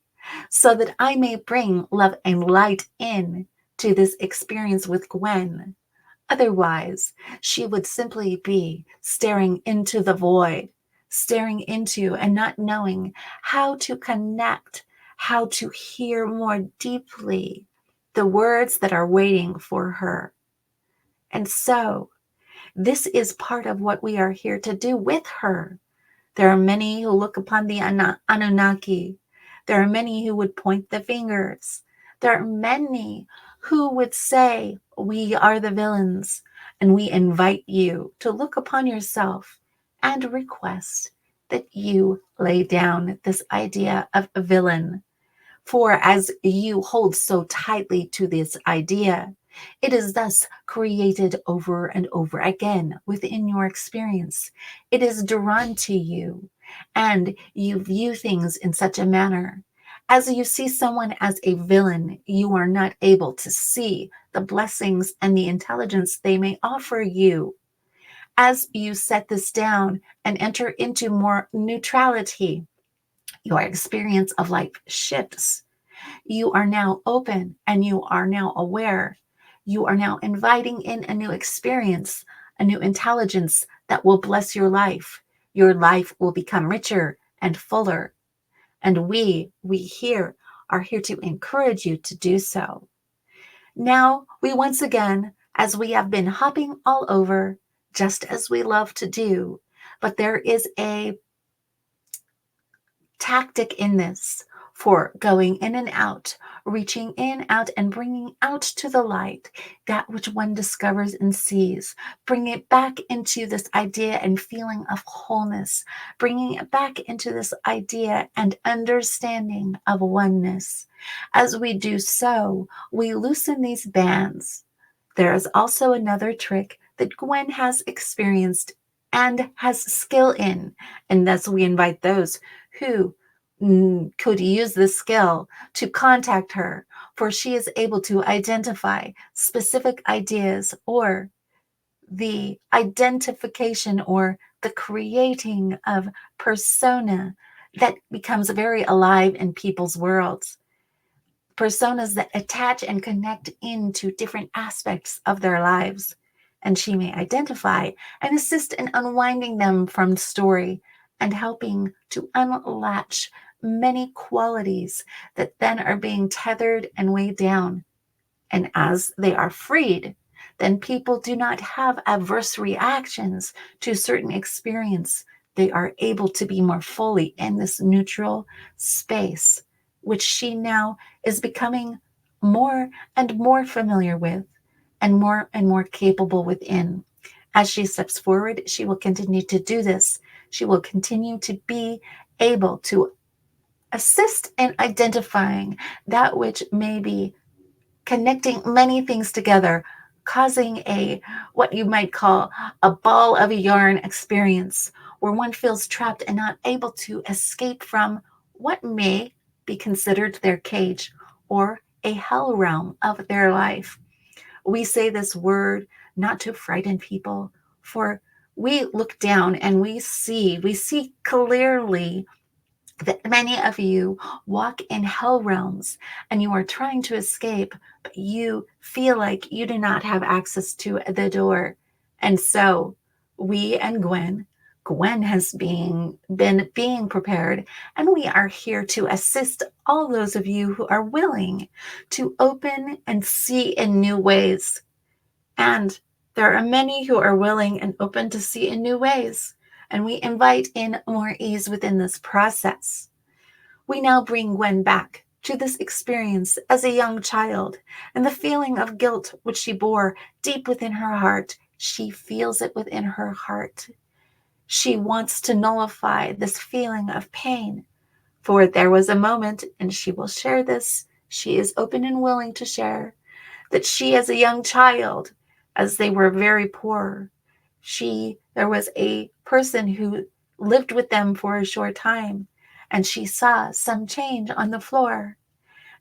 so that I may bring love and light in to this experience with Gwen. Otherwise, she would simply be staring into the void, staring into and not knowing how to connect, how to hear more deeply the words that are waiting for her. And so, this is part of what we are here to do with her. There are many who look upon the Anunnaki. There are many who would point the fingers. There are many who would say, we are the villains. And we invite you to look upon yourself and request that you lay down this idea of a villain. For as you hold so tightly to this idea, it is thus created over and over again within your experience. It is drawn to you, and you view things in such a manner. As you see someone as a villain, you are not able to see the blessings and the intelligence they may offer you. As you set this down and enter into more neutrality, your experience of life shifts. You are now open and you are now aware. You are now inviting in a new experience, a new intelligence that will bless your life. Your life will become richer and fuller. And we here are here to encourage you to do so. Now, we once again, as we have been hopping all over, just as we love to do, but there is a tactic in this for going in and out, reaching in, out, and bringing out to the light that which one discovers and sees, bring it back into this idea and feeling of wholeness, bringing it back into this idea and understanding of oneness. As we do so, we loosen these bands. There is also another trick that Gwen has experienced and has skill in, and thus we invite those who could use this skill to contact her, for she is able to identify specific ideas or the identification or the creating of persona that becomes very alive in people's worlds. Personas that attach and connect into different aspects of their lives. And she may identify and assist in unwinding them from the story and helping to unlatch many qualities that then are being tethered and weighed down. And as they are freed, then people do not have adverse reactions to certain experience. They are able to be more fully in this neutral space, which she now is becoming more and more familiar with and more capable within. As she steps forward, she will continue to do this. She will continue to be able to assist in identifying that which may be connecting many things together, causing a what you might call a ball of yarn experience where one feels trapped and not able to escape from what may be considered their cage or a hell realm of their life. We say this word not to frighten people, for we look down and we see clearly that many of you walk in hell realms and you are trying to escape, but you feel like you do not have access to the door. And so we and Gwen has been being prepared, and we are here to assist all those of you who are willing to open and see in new ways. And there are many who are willing and open to see in new ways. And we invite in more ease within this process. We now bring Gwen back to this experience as a young child and the feeling of guilt which she bore deep within her heart. She feels it within her heart. She wants to nullify this feeling of pain. For there was a moment, and she will share this, she is open and willing to share, that she as a young child, as they were very poor, there was a person who lived with them for a short time, and she saw some change on the floor,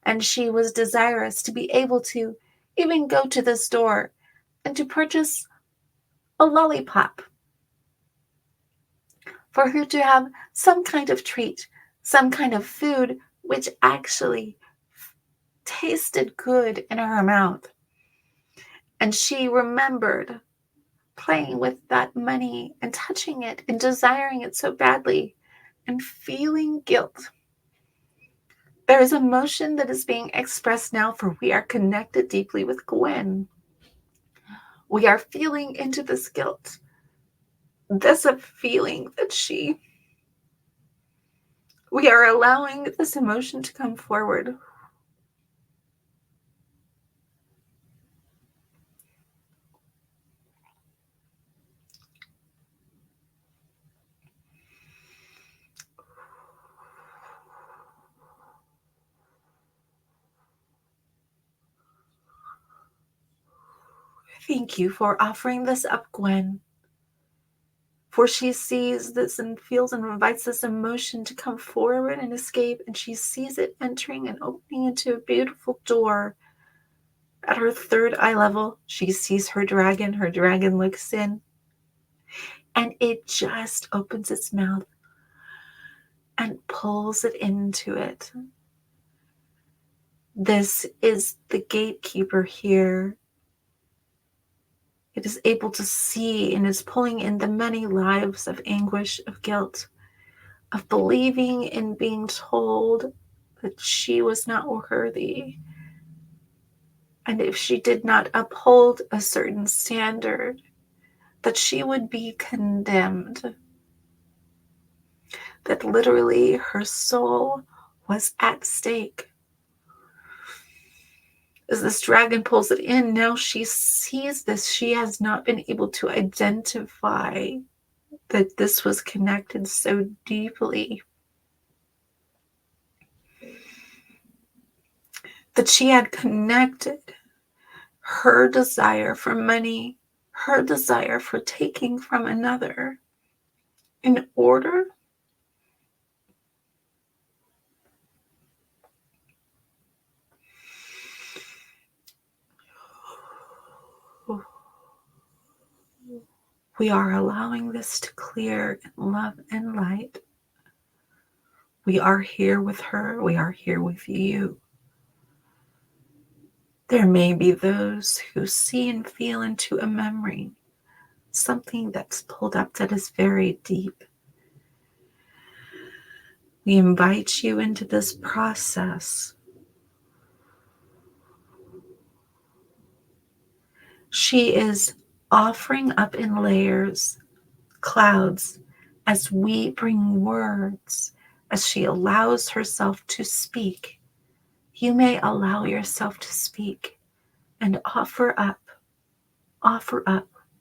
and she was desirous to be able to even go to the store and to purchase a lollipop for her to have some kind of treat, some kind of food which actually tasted good in her mouth. And she remembered playing with that money and touching it and desiring it so badly and feeling guilt. There is emotion that is being expressed now, for we are connected deeply with Gwen. We are feeling into this guilt. This a feeling that we are allowing this emotion to come forward. Thank you for offering this up, Gwen. For she sees this and feels and invites this emotion to come forward and escape, and she sees it entering and opening into a beautiful door. At her third eye level, she sees her dragon. Her dragon looks in, and it just opens its mouth and pulls it into it. This is the gatekeeper here. It is able to see and is pulling in the many lives of anguish, of guilt, of believing in being told that she was not worthy. And if she did not uphold a certain standard, that she would be condemned. That literally her soul was at stake. As this dragon pulls it in, now she sees this. She has not been able to identify that this was connected so deeply. That she had connected her desire for money, her desire for taking from another, in order we are allowing this to clear in love and light. We are here with her. We are here with you. There may be those who see and feel into a memory, something that's pulled up that is very deep. We invite you into this process. She is offering up in layers, clouds, as we bring words, as she allows herself to speak. You may allow yourself to speak and offer up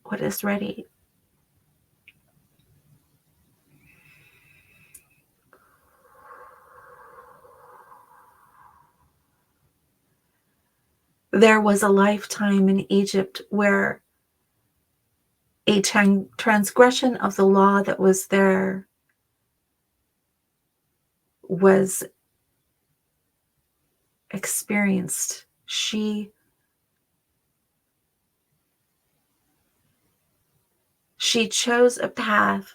what is ready. There was a lifetime in Egypt where a transgression of the law that was there was experienced. She chose a path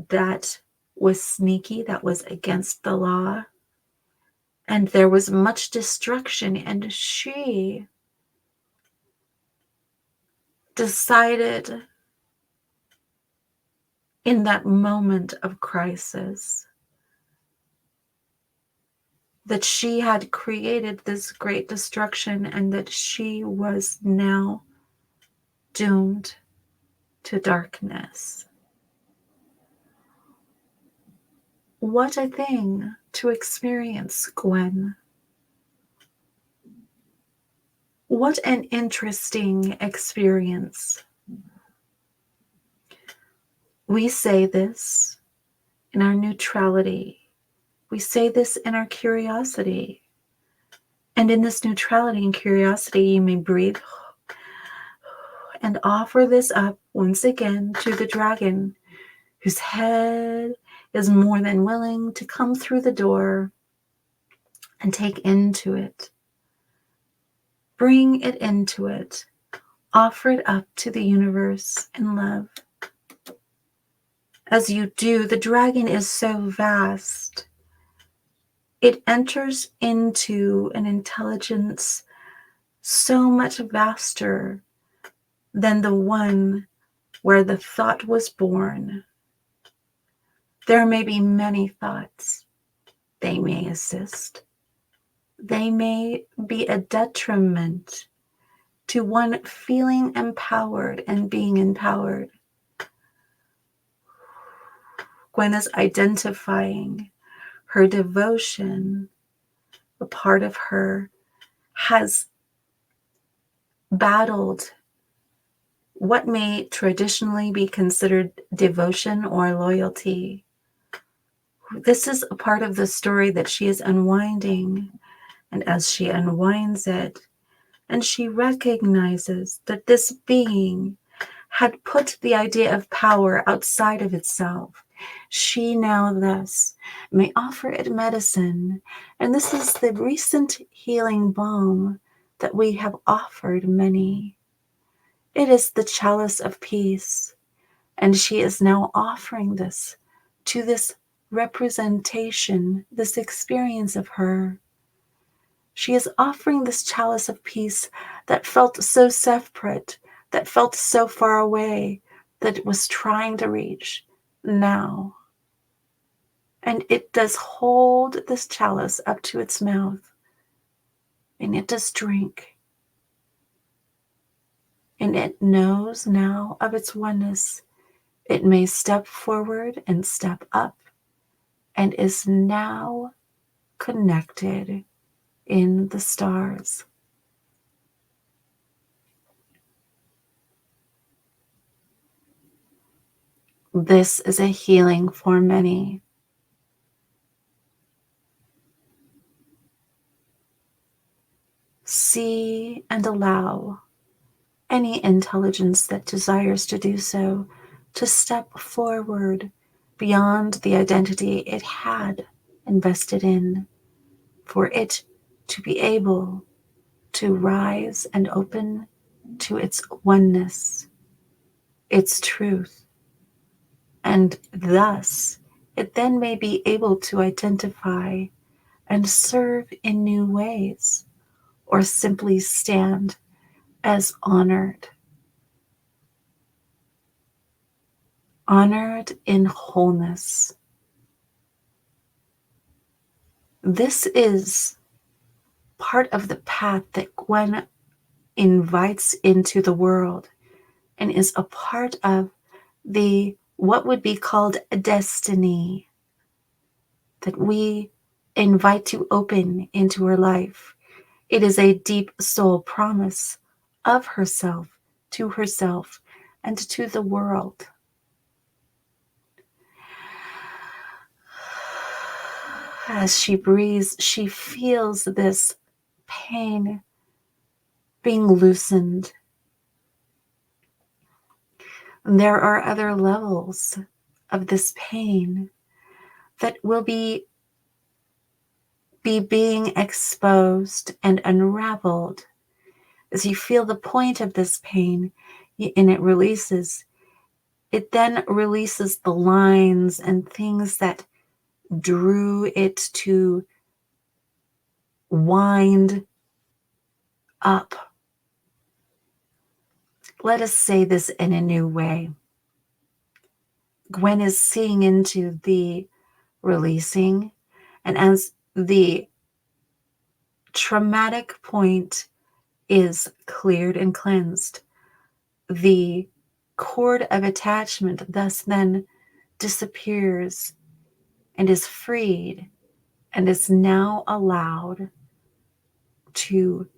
that was sneaky, that was against the law, and there was much destruction, and she decided in that moment of crisis that she had created this great destruction and that she was now doomed to darkness. What a thing to experience, Gwen. What an interesting experience. We say this in our neutrality. We say this in our curiosity. And in this neutrality and curiosity, you may breathe and offer this up once again to the dragon, whose head is more than willing to come through the door and take into it. Bring it into it. Offer it up to the universe in love. As you do, the dragon is so vast. It enters into an intelligence so much vaster than the one where the thought was born. There may be many thoughts. They may assist. They may be a detriment to one feeling empowered and being empowered. Gwen is identifying her devotion. A part of her has battled what may traditionally be considered devotion or loyalty. This is a part of the story that she is unwinding. And as she unwinds it and she recognizes that this being had put the idea of power outside of itself. She now thus may offer it medicine, and this is the recent healing balm that we have offered many. It is the chalice of peace, and she is now offering this to this representation, this experience of her. She is offering this chalice of peace that felt so separate, that felt so far away, that it was trying to reach now. And it does hold this chalice up to its mouth, and it does drink. And it knows now of its oneness. It may step forward and step up, and is now connected in the stars. This is a healing for many. See and allow any intelligence that desires to do so to step forward beyond the identity it had invested in, for it to be able to rise and open to its oneness, its truth, and thus it then may be able to identify and serve in new ways, or simply stand as honored in wholeness. This is part of the path that Gwen invites into the world, and is a part of the what would be called a destiny that we invite to open into her life. It is a deep soul promise of herself, and to the world. As she breathes, she feels this pain being loosened. There are other levels of this pain that will be being exposed and unraveled. As you feel the point of this pain and it releases, it then releases the lines and things that drew it to wind up. Let us say this in a new way. Gwen is seeing into the releasing, and as the traumatic point is cleared and cleansed, the cord of attachment thus then disappears and is freed, and is now allowed to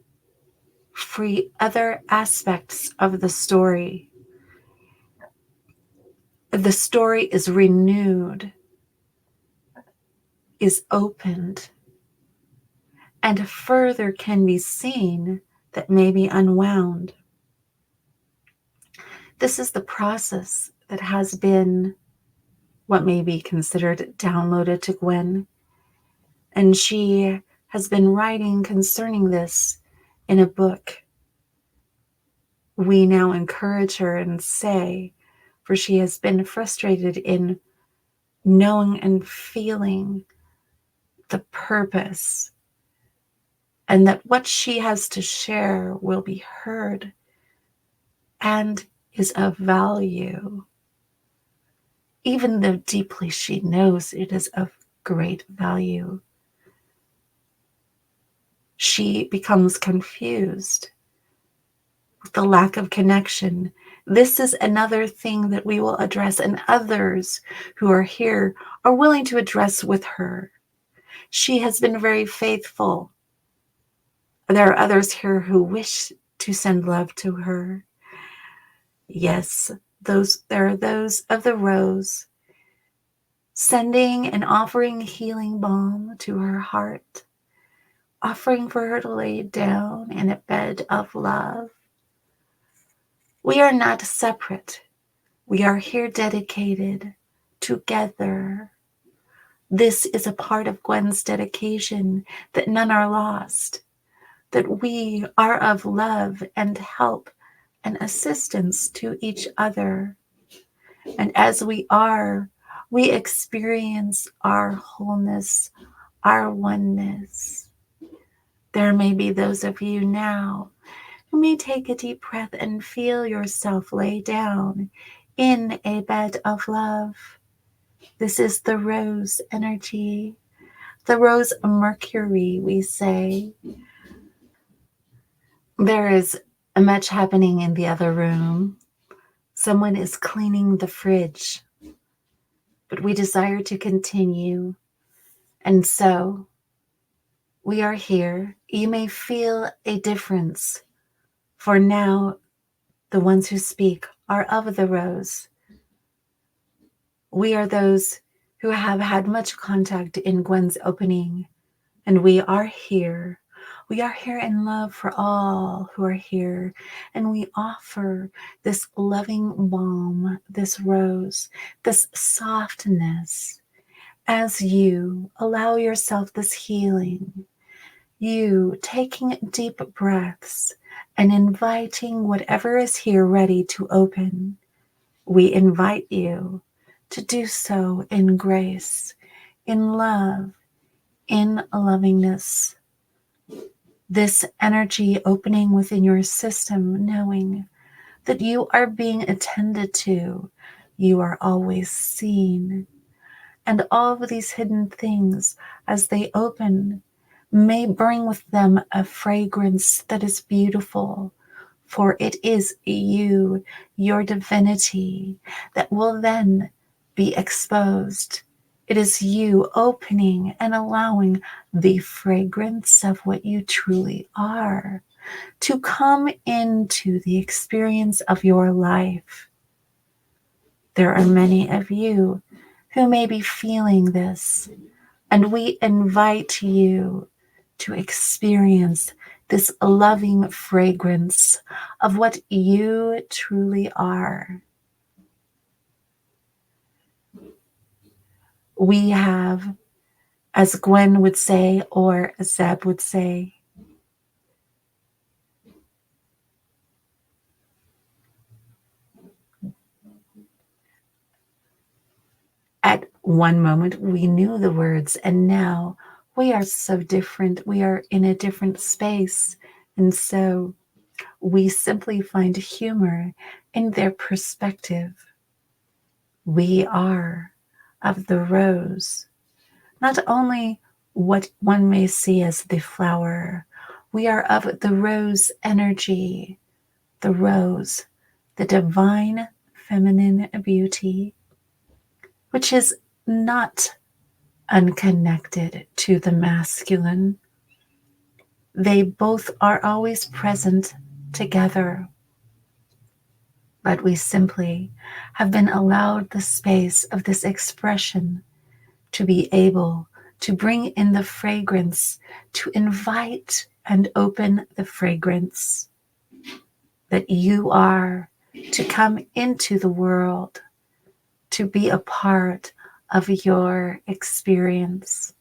free other aspects of the story. The story is renewed, is opened, and further can be seen that may be unwound. This is the process that has been what may be considered downloaded to Gwen, and she has been writing concerning this in a book. We now encourage her and say, for she has been frustrated in knowing and feeling the purpose, and that what she has to share will be heard and is of value, even though deeply she knows it is of great value. She becomes confused with the lack of connection. This is another thing that we will address, and others who are here are willing to address with her. She has been very faithful. There are others here who wish to send love to her. Yes, there are those of the rose, sending and offering healing balm to her heart, offering for her to lay down in a bed of love. We are not separate. We are here dedicated together. This is a part of Gwen's dedication, that none are lost, that we are of love and help and assistance to each other. And as we are, we experience our wholeness, our oneness. There may be those of you now who may take a deep breath and feel yourself lay down in a bed of love. This is the rose energy, the rose Mercury, we say. There is much happening in the other room. Someone is cleaning the fridge, but we desire to continue. And so we are here. You may feel a difference, for now the ones who speak are of the rose. We are those who have had much contact in Gwen's opening, and we are here. We are here in love for all who are here, and we offer this loving balm, this rose, this softness. As you allow yourself this healing, you taking deep breaths and inviting whatever is here ready to open, we invite you to do so in grace, in love, in lovingness. This energy opening within your system, knowing that you are being attended to, you are always seen. And all of these hidden things, as they open, may bring with them a fragrance that is beautiful, for it is you, your divinity, that will then be exposed. It is you opening and allowing the fragrance of what you truly are to come into the experience of your life. There are many of you who may be feeling this, and we invite you to experience this loving fragrance of what you truly are. We have, as Gwen would say, or as Zeb would say, at one moment we knew the words, and now we are so different. We are in a different space. And so we simply find humor in their perspective. We are of the rose, not only what one may see as the flower. We are of the rose energy, the rose, the divine feminine beauty, which is not unconnected to the masculine. They both are always present together, but we simply have been allowed the space of this expression to be able to bring in the fragrance, to invite and open the fragrance that you are, to come into the world, to be a part of your experience.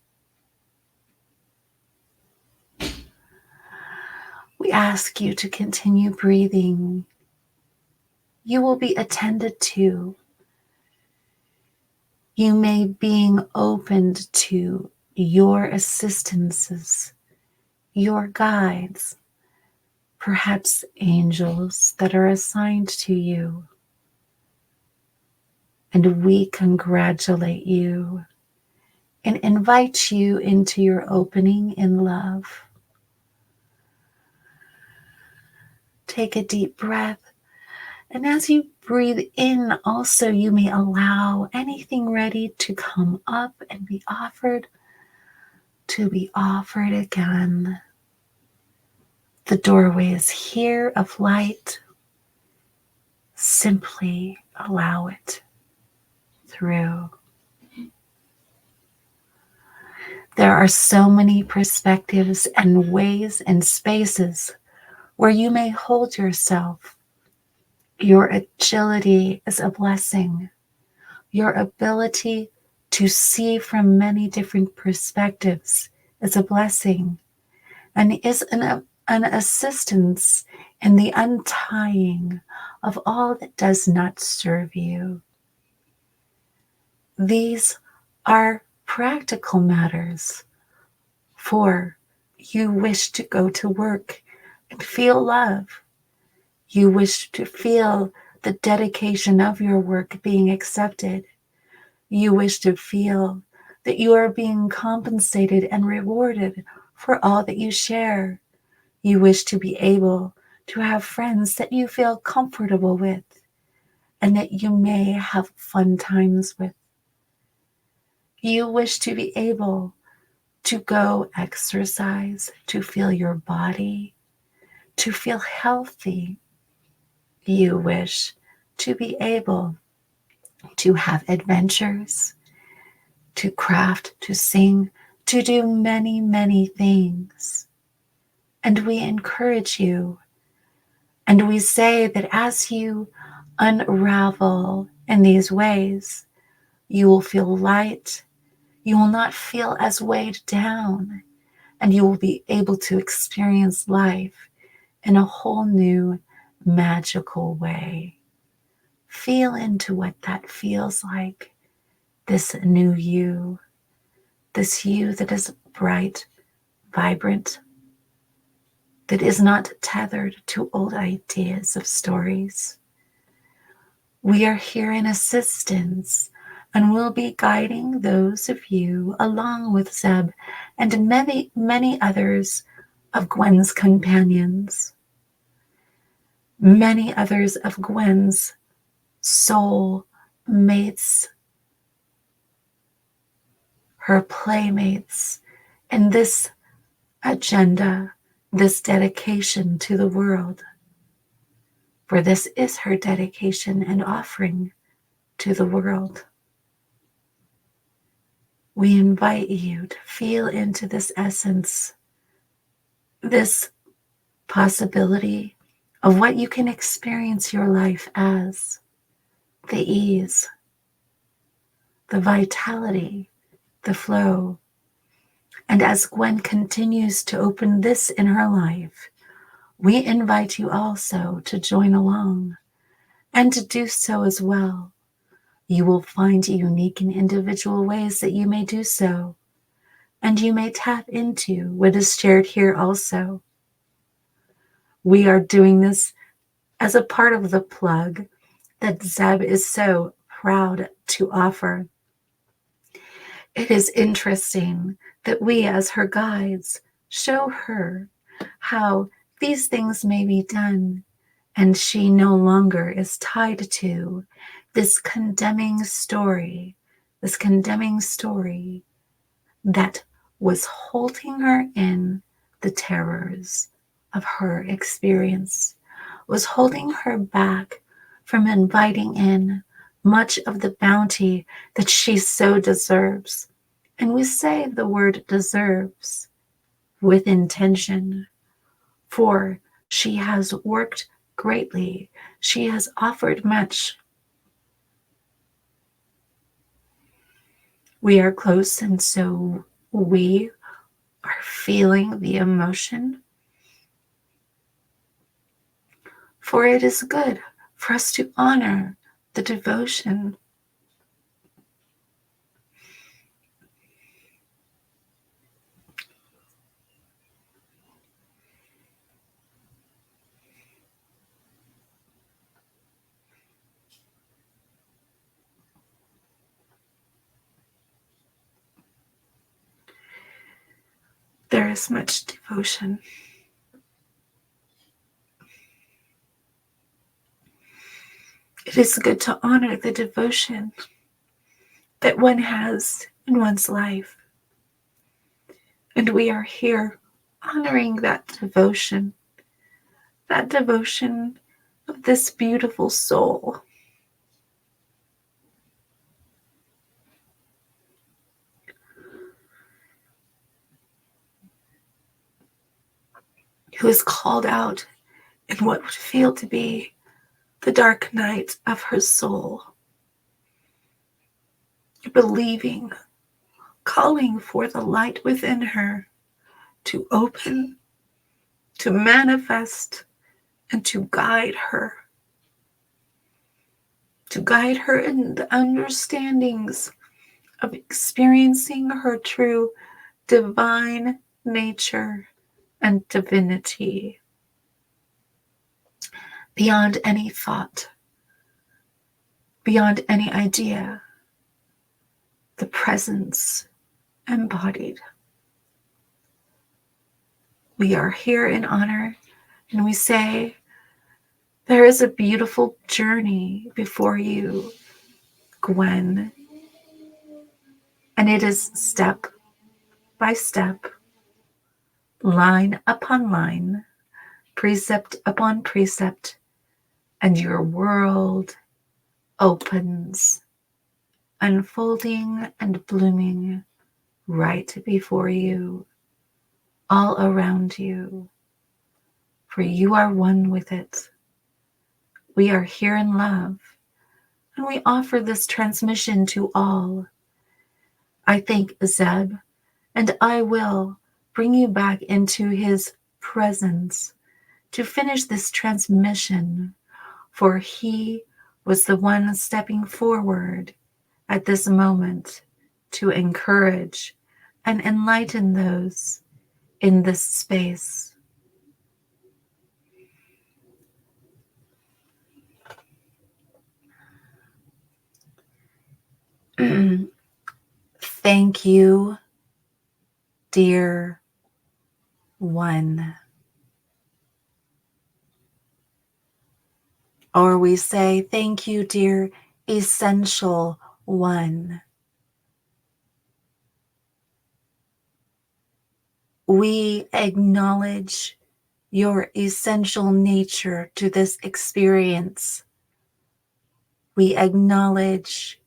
We ask you to continue breathing. You will be attended to. You may being opened to your assistances, your guides, perhaps angels that are assigned to you. And we congratulate you and invite you into your opening in love. Take a deep breath. And as you breathe in, also you may allow anything ready to come up and be offered to be offered again. The doorway is here of light. Simply allow it through. There are so many perspectives and ways and spaces where you may hold yourself. Your agility is a blessing. Your ability to see from many different perspectives is a blessing and is an assistance in the untying of all that does not serve you. These are practical matters, for you wish to go to work and feel love. You wish to feel the dedication of your work being accepted. You wish to feel that you are being compensated and rewarded for all that you share. You wish to be able to have friends that you feel comfortable with and that you may have fun times with. You wish to be able to go exercise, to feel your body, to feel healthy. You wish to be able to have adventures, to craft, to sing, to do many, many things. And we encourage you. And we say that as you unravel in these ways, you will feel light. You will not feel as weighed down. And you will be able to experience life in a whole new magical way. Feel into what that feels like, this new you, this you that is bright, vibrant, that is not tethered to old ideas of stories. We are here in assistance and will be guiding those of you along with Zeb and many, many others of Gwen's companions, many others of Gwen's soul mates, her playmates, in this agenda, this dedication to the world. For this is her dedication and offering to the world. We invite you to feel into this essence, this possibility of what you can experience your life as, the ease, the vitality, the flow. And as Gwen continues to open this in her life, we invite you also to join along and to do so as well. You will find unique and individual ways that you may do so, and you may tap into what is shared here also. We are doing this as a part of the plug that Zeb is so proud to offer. It is interesting that we, as her guides, show her how these things may be done, and she no longer is tied to this condemning story that was holding her in the terrors of her experience, was holding her back from inviting in much of the bounty that she so deserves. And we say the word deserves with intention, for she has worked greatly. She has offered much. We are close, and so we are feeling the emotion. For it is good for us to honor the devotion. There is much devotion. It is good to honor the devotion that one has in one's life. And we are here honoring that devotion of this beautiful soul. who is called out in what would feel to be the dark night of her soul, believing, calling for the light within her to open, to manifest, and to guide her in the understandings of experiencing her true divine nature and divinity beyond any thought, beyond any idea, the presence embodied. We are here in honor, and we say, there is a beautiful journey before you, Gwen, and it is step by step, line upon line, precept upon precept, and your world opens, unfolding and blooming right before you, all around you, for you are one with it. We are here in love, and we offer this transmission to all. I thank Zeb, and I will bring you back into his presence to finish this transmission, for he was the one stepping forward at this moment to encourage and enlighten those in this space. Thank you, dear one. Or we say, thank you, dear essential one. We acknowledge your essential nature to this experience. We acknowledge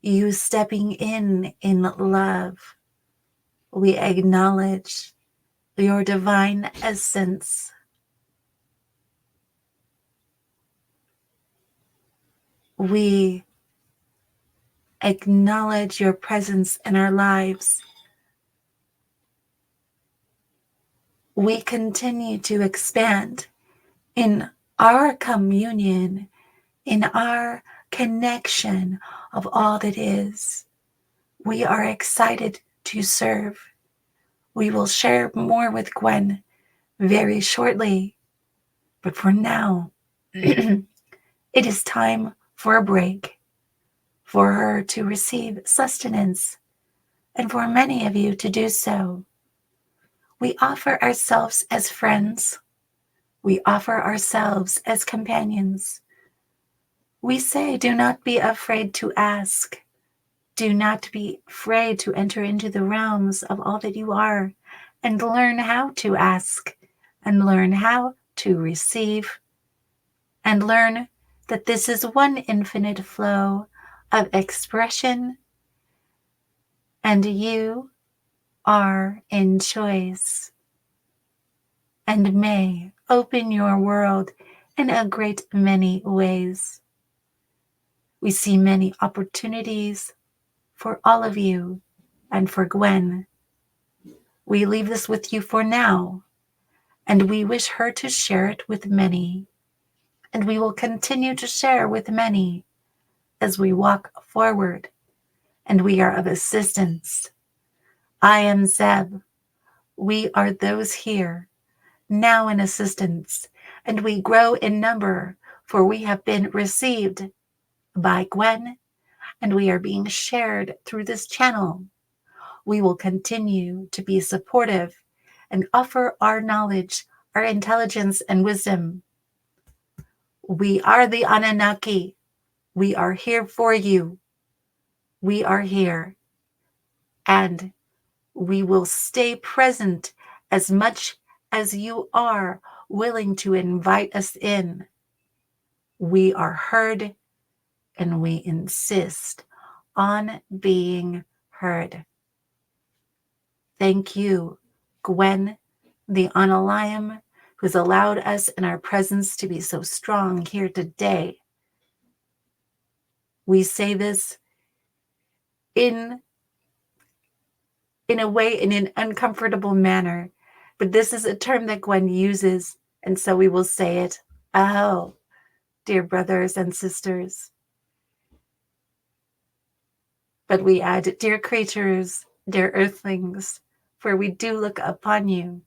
you stepping in love. We acknowledge your divine essence. We acknowledge your presence in our lives. We continue to expand in our communion, in our connection of all that is. We are excited to serve. We will share more with Gwen very shortly, but for now, it is time for a break, for her to receive sustenance, and for many of you to do so. We offer ourselves as friends. We offer ourselves as companions. We say, do not be afraid to ask. Do not be afraid to enter into the realms of all that you are and learn how to ask and learn how to receive and learn that this is one infinite flow of expression and you are in choice and may open your world in a great many ways. We see many opportunities for all of you and for Gwen. We leave this with you for now, and we wish her to share it with many. And we will continue to share with many as we walk forward, and we are of assistance. I am Zeb. We are those here, now in assistance, and we grow in number, for we have been received by Gwen, and we are being shared through this channel. We will continue to be supportive and offer our knowledge, our intelligence, and wisdom. We are the Annunaki. We are here for you. We are here. And we will stay present as much as you are willing to invite us in. We are heard, and we insist on being heard. Thank you, Gwen, the Analayam, who's allowed us and our presence to be so strong here today. We say this in a way, in an uncomfortable manner, but this is a term that Gwen uses, and so we will say it. Oh, dear brothers and sisters. But we add, dear creatures, dear earthlings, for we do look upon you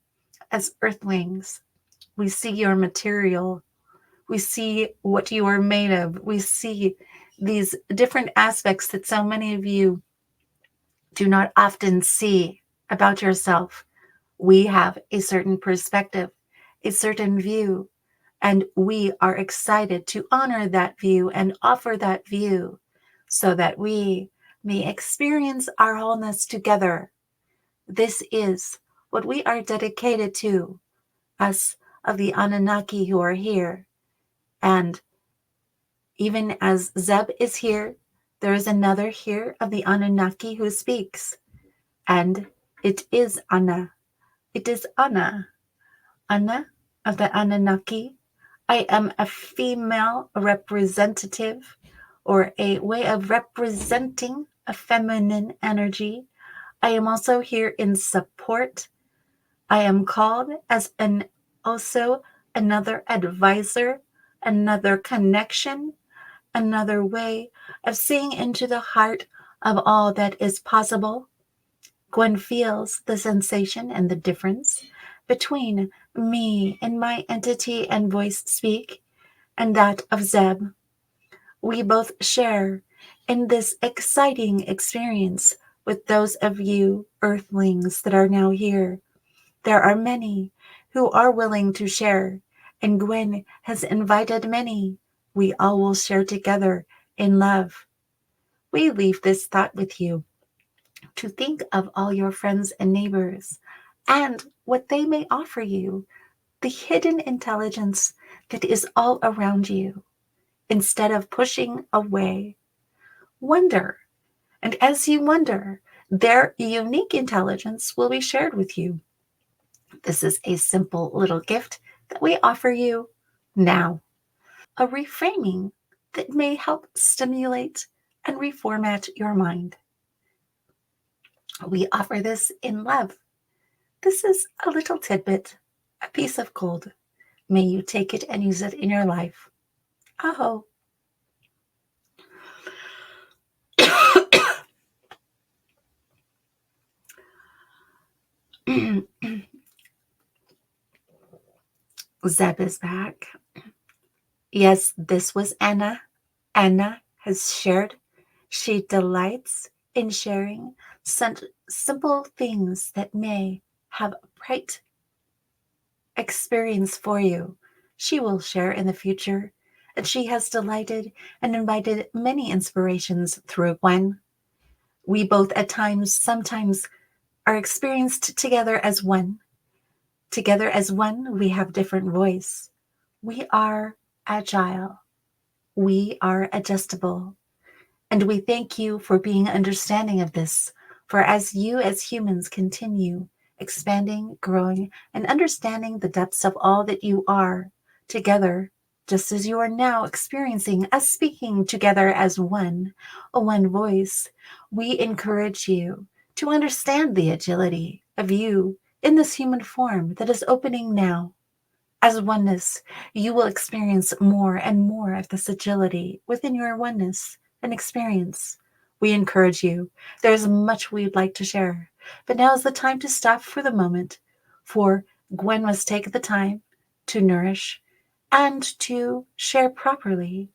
as earthlings. We see your material. We see what you are made of. We see these different aspects that so many of you do not often see about yourself. We have a certain perspective, a certain view, and we are excited to honor that view and offer that view so that we may experience our wholeness together. This is what we are dedicated to, us of the Anunnaki who are here. And even as Zeb is here, there is another here of the Anunnaki who speaks. And it is Anna. It is Anna. Anna of the Anunnaki. I am a female representative, or a way of representing a feminine energy. I am also here in support. I am called as also another advisor, another connection, another way of seeing into the heart of all that is possible. Gwen feels the sensation and the difference between me and my entity and voice speak and that of Zeb. We both share in this exciting experience with those of you earthlings that are now here. There are many who are willing to share, and Gwen has invited many. We all will share together in love. We leave this thought with you to think of all your friends and neighbors and what they may offer you, the hidden intelligence that is all around you. Instead of pushing away, wonder. And as you wonder, their unique intelligence will be shared with you. This is a simple little gift that we offer you now. A reframing that may help stimulate and reformat your mind. We offer this in love. This is a little tidbit, a piece of gold. May you take it and use it in your life. Aho. Zeb is back. Yes, this was Anna. Anna has shared. She delights in sharing simple things that may have a bright experience for you. She will share in the future, and she has delighted and invited many inspirations through Gwen. We both at times, sometimes, are experienced together as one. Together as one, we have different voice. We are agile. We are adjustable. And we thank you for being understanding of this. For as you as humans continue expanding, growing, and understanding the depths of all that you are together, just as you are now experiencing us speaking together as one, a one voice, we encourage you to understand the agility of you in this human form that is opening now. As oneness, you will experience more and more of this agility within your oneness and experience. We encourage you. There's much we'd like to share, but now is the time to stop for the moment, for Gwen must take the time to nourish and to share properly,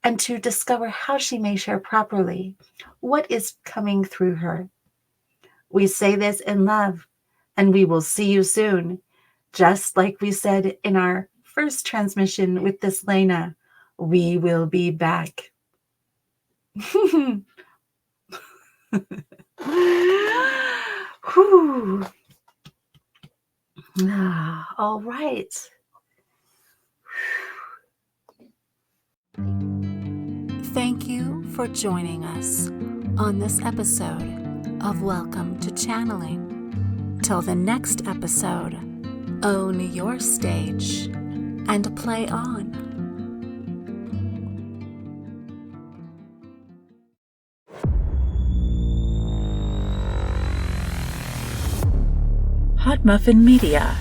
and to discover how she may share properly what is coming through her. We say this in love, and we will see you soon. Just like we said in our first transmission with this Lana, we will be back. Whew. All right. Thank you for joining us on this episode of Welcome to Channeling. Till the next episode, Own your stage and play on. Hot Muffin Media.